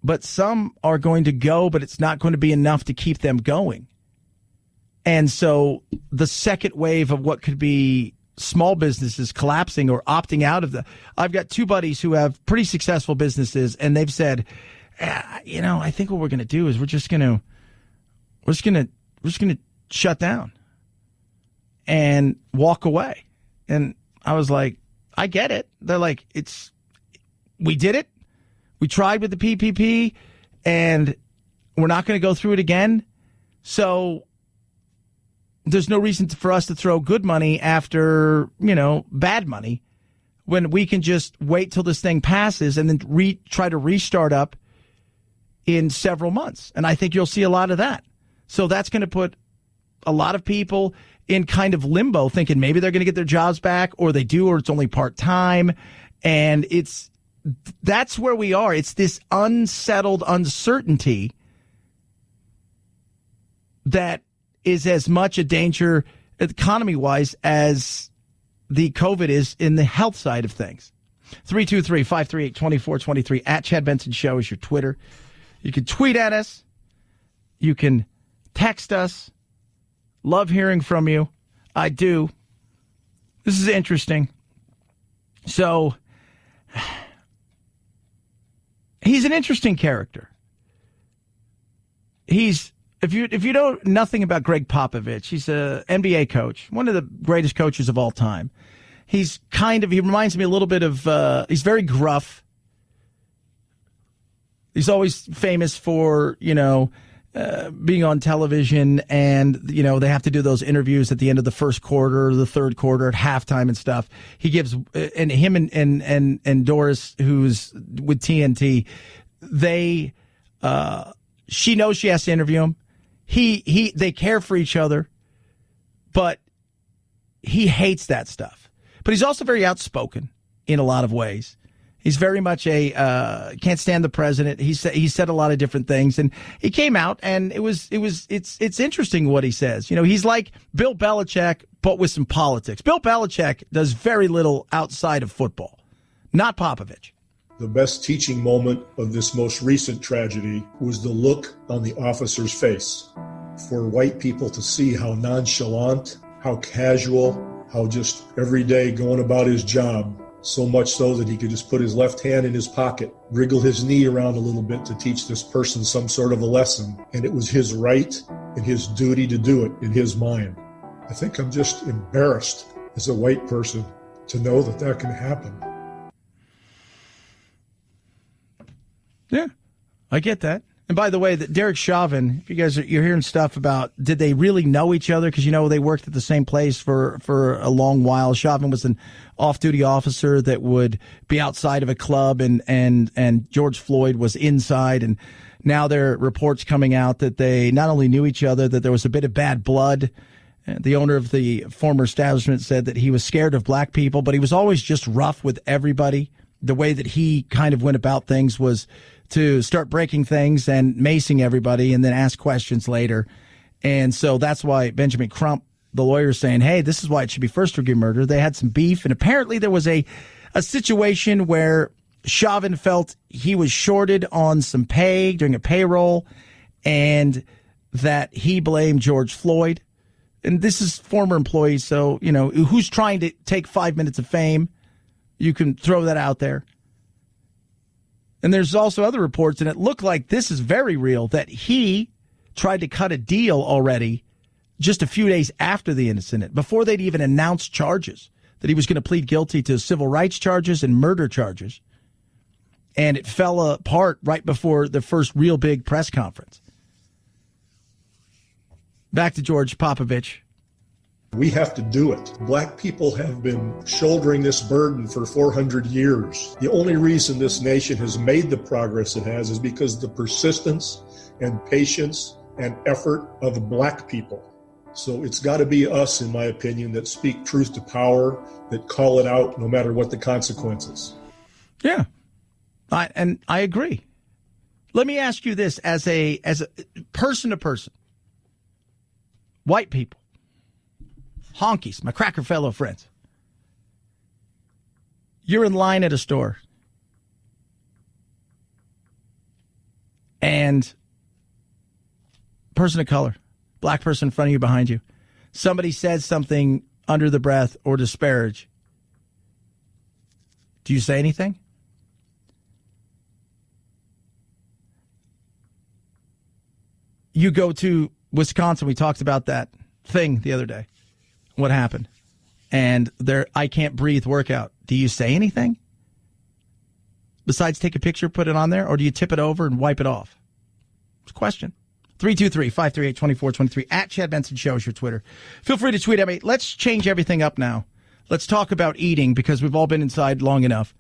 But some are going to go, but it's not going to be enough to keep them going. And so the second wave of what could be small businesses collapsing or opting out of I've got two buddies who have pretty successful businesses, and they've said, I think what we're going to do is we're just going to shut down and walk away. And I was like, I get it. They're like, we did it. We tried with the PPP, and we're not going to go through it again. So there's no reason for us to throw good money after, bad money, when we can just wait till this thing passes and then try to restart up in several months. And I think you'll see a lot of that. So that's going to put a lot of people in kind of limbo, thinking maybe they're going to get their jobs back, or they do, or it's only part-time. And that's where we are. It's this unsettled uncertainty that is as much a danger economy-wise as the COVID is in the health side of things. 323-538-2423 at Chad Benson Show is your Twitter. You can tweet at us. You can text us. Love hearing from you. I do. This is interesting. So he's an interesting character. If you know nothing about Greg Popovich, he's an NBA coach, one of the greatest coaches of all time. He reminds me a little bit of, he's very gruff. He's always famous for, being on television, and, they have to do those interviews at the end of the first quarter or the third quarter at halftime and stuff. He gives, and him and Doris, who's with TNT, she knows she has to interview him. They care for each other, but he hates that stuff. But he's also very outspoken in a lot of ways. He's very much a can't stand the president. He said a lot of different things, and he came out, and it's interesting what he says. He's like Bill Belichick, but with some politics. Bill Belichick does very little outside of football, not Popovich. The best teaching moment of this most recent tragedy was the look on the officer's face. For white people to see how nonchalant, how casual, how just every day going about his job, so much so that he could just put his left hand in his pocket, wriggle his knee around a little bit to teach this person some sort of a lesson. And it was his right and his duty to do it in his mind. I think I'm just embarrassed as a white person to know that that can happen. Yeah, I get that. And by the way, that Derek Chauvin, if you guys you're hearing stuff about did they really know each other, because they worked at the same place for a long while. Chauvin was an off-duty officer that would be outside of a club, and George Floyd was inside. And now there are reports coming out that they not only knew each other, that there was a bit of bad blood. The owner of the former establishment said that he was scared of black people, but he was always just rough with everybody. The way that he kind of went about things was to start breaking things and macing everybody and then ask questions later. And so that's why Benjamin Crump, the lawyer, is saying, hey, this is why it should be first-degree murder. They had some beef, and apparently there was a situation where Chauvin felt he was shorted on some pay during a payroll, and that he blamed George Floyd. And this is former employees, so, who's trying to take 5 minutes of fame? You can throw that out there. And there's also other reports, and it looked like this is very real, that he tried to cut a deal already just a few days after the incident, before they'd even announced charges, that he was going to plead guilty to civil rights charges and murder charges. And it fell apart right before the first real big press conference. Back to George Popovich. We have to do it. Black people have been shouldering this burden for 400 years. The only reason this nation has made the progress it has is because of the persistence and patience and effort of black people. So it's got to be us, in my opinion, that speak truth to power, that call it out no matter what the consequences. Yeah, I agree. Let me ask you this, as a person to person, white people, honkies, my cracker fellow friends. You're in line at a store, and person of color, black person in front of you, behind you, somebody says something under the breath or disparage. Do you say anything? You go to Wisconsin. We talked about that thing the other day. What happened? And their I can't breathe workout. Do you say anything? Besides take a picture, put it on there, or do you tip it over and wipe it off? It's a question. 323-538-2423 at Chad Benson Show is your Twitter. Feel free to tweet at me. Let's change everything up now. Let's talk about eating, because we've all been inside long enough.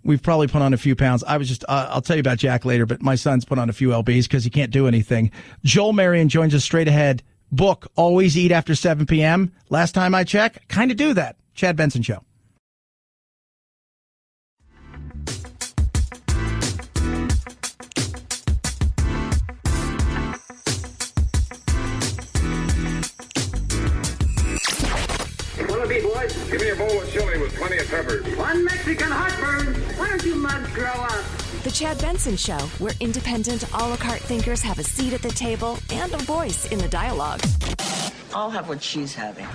We've probably put on a few pounds. I'll tell you about Jack later, but my son's put on a few lbs because he can't do anything. Joel Marion joins us straight ahead. Book, Always Eat After 7 p.m. Last time I checked, kind of do that. Chad Benson Show. Want to be, boys? Give me a bowl of chili with plenty of peppers. One Mexican heartburn. Why don't you mugs grow up? The Chad Benson Show, where independent, a la carte thinkers have a seat at the table and a voice in the dialogue. I'll have what she's having.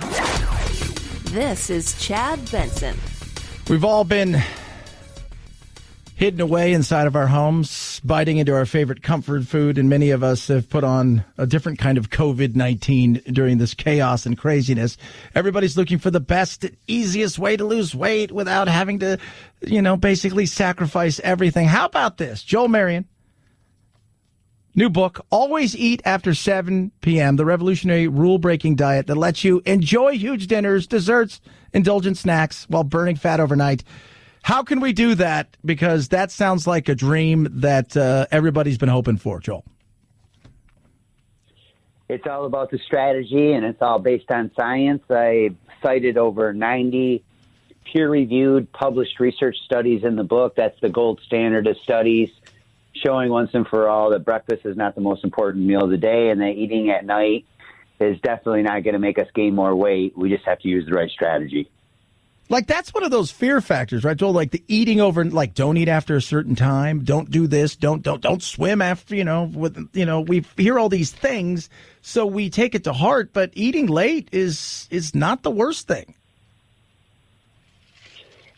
This is Chad Benson. We've all been hidden away inside of our homes, biting into our favorite comfort food, and many of us have put on a different kind of COVID-19 during this chaos and craziness. Everybody's looking for the best, easiest way to lose weight without having to, basically sacrifice everything. How about this? Joel Marion, new book, Always Eat After 7 p.m., the revolutionary rule-breaking diet that lets you enjoy huge dinners, desserts, indulgent snacks while burning fat overnight. How can we do that? Because that sounds like a dream that everybody's been hoping for, Joel. It's all about the strategy, and it's all based on science. I cited over 90 peer-reviewed, published research studies in the book. That's the gold standard of studies, showing once and for all that breakfast is not the most important meal of the day, and that eating at night is definitely not going to make us gain more weight. We just have to use the right strategy. Like, that's one of those fear factors, right, Joel? Like the eating over, like, don't eat after a certain time, don't do this, don't swim after, we hear all these things, so we take it to heart. But eating late is not the worst thing.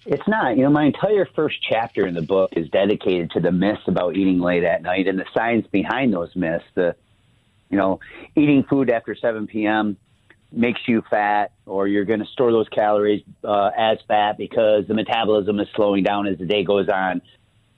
It's not. My entire first chapter in the book is dedicated to the myths about eating late at night and the science behind those myths. Eating food after 7 p.m. makes you fat, or you're going to store those calories as fat because the metabolism is slowing down as the day goes on.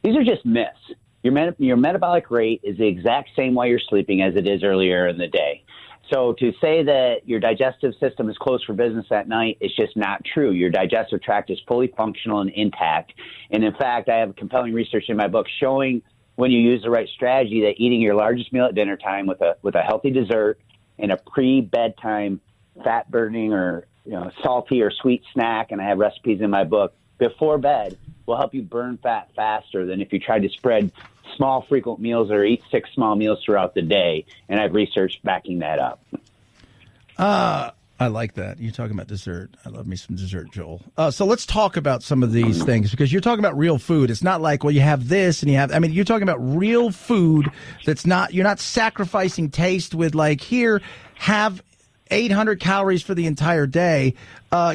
These are just myths. Your metabolic rate is the exact same while you're sleeping as it is earlier in the day. So to say that your digestive system is closed for business at night is just not true. Your digestive tract is fully functional and intact. And in fact, I have compelling research in my book showing when you use the right strategy that eating your largest meal at dinner time with a healthy dessert and a pre-bedtime fat burning or salty or sweet snack, and I have recipes in my book, before bed will help you burn fat faster than if you tried to spread small frequent meals or eat 6 small meals throughout the day. And I've researched backing that up. I like that. You're talking about dessert. I love me some dessert, Joel. So let's talk about some of these things, because you're talking about real food. It's not like, well, you have this and you're talking about real food you're not sacrificing taste with like, here, have 800 calories for the entire day.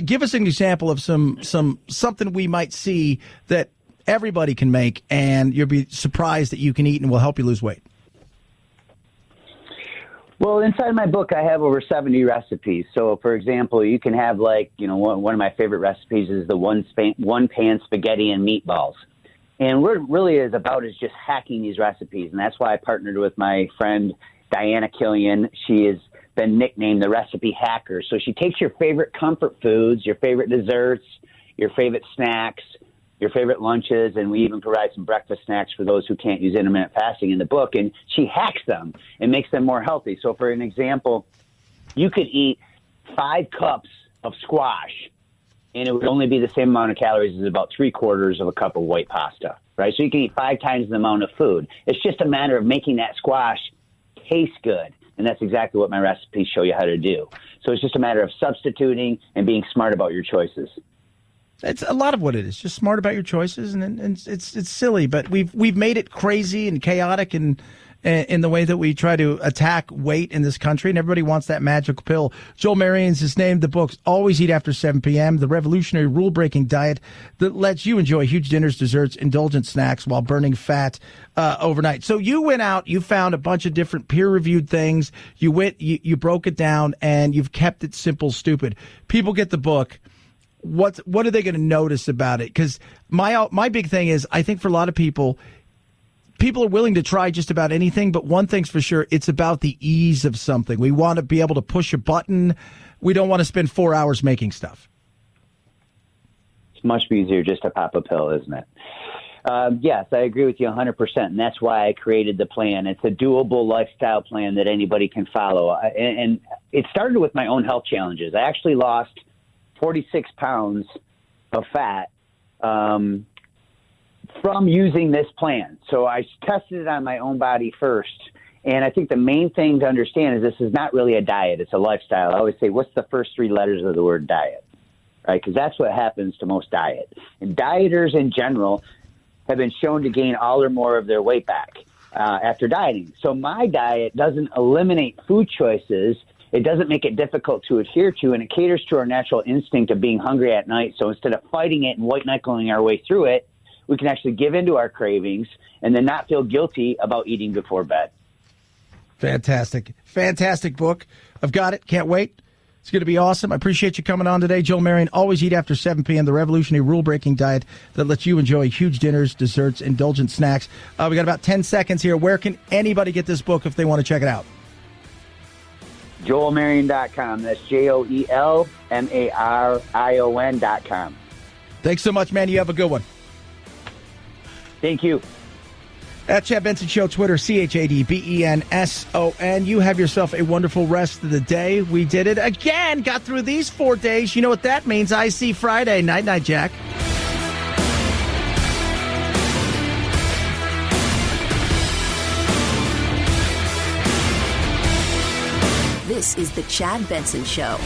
Give us an example of something we might see that everybody can make, and you'll be surprised that you can eat and will help you lose weight. Well, inside my book, I have over 70 recipes. So, for example, you can have one of my favorite recipes is the one pan spaghetti and meatballs. And what it really is about is just hacking these recipes. And that's why I partnered with my friend Diana Killian. She has been nicknamed the recipe hacker. So she takes your favorite comfort foods, your favorite desserts, your favorite snacks, your favorite lunches, and we even provide some breakfast snacks for those who can't use intermittent fasting in the book, and she hacks them and makes them more healthy. So for an example, you could eat 5 cups of squash, and it would only be the same amount of calories as about 3/4 of a cup of white pasta, right? So you can eat 5 times the amount of food. It's just a matter of making that squash taste good, and that's exactly what my recipes show you how to do. So it's just a matter of substituting and being smart about your choices. It's a lot of what it is. Just smart about your choices, and it's silly, but we've made it crazy and chaotic in the way that we try to attack weight in this country, and everybody wants that magical pill. Joel Marian's has named the books Always Eat After 7 p.m., the revolutionary rule-breaking diet that lets you enjoy huge dinners, desserts, indulgent snacks while burning fat overnight. So you went out, you found a bunch of different peer-reviewed things, you broke it down, and you've kept it simple, stupid. People get the book. What are they going to notice about it? Because my big thing is, I think for a lot of people are willing to try just about anything, but one thing's for sure, it's about the ease of something. We want to be able to push a button. We don't want to spend 4 hours making stuff. It's much easier just to pop a pill, isn't it? Yes, I agree with you 100%, and that's why I created the plan. It's a doable lifestyle plan that anybody can follow. And it started with my own health challenges. I actually lost 46 pounds of fat from using this plan. So I tested it on my own body first. And I think the main thing to understand is this is not really a diet. It's a lifestyle. I always say, what's the first 3 letters of the word diet? Right? Because that's what happens to most diet. And dieters in general have been shown to gain all or more of their weight back after dieting. So my diet doesn't eliminate food choices. It doesn't make it difficult to adhere to, and it caters to our natural instinct of being hungry at night. So instead of fighting it and white-knuckling our way through it, we can actually give into our cravings and then not feel guilty about eating before bed. Fantastic. Fantastic book. I've got it. Can't wait. It's going to be awesome. I appreciate you coming on today. Joel Marian, Always Eat After 7 p.m., the revolutionary rule-breaking diet that lets you enjoy huge dinners, desserts, indulgent snacks. We got about 10 seconds here. Where can anybody get this book if they want to check it out? JoelMarion.com. That's JoelMarion.com. Thanks so much, man. You have a good one. Thank you. At Chad Benson Show, Twitter, ChadBenson. You have yourself a wonderful rest of the day. We did it again. Got through these 4 days. You know what that means. I see Friday. Night, night, Jack. This is the Chad Benson Show.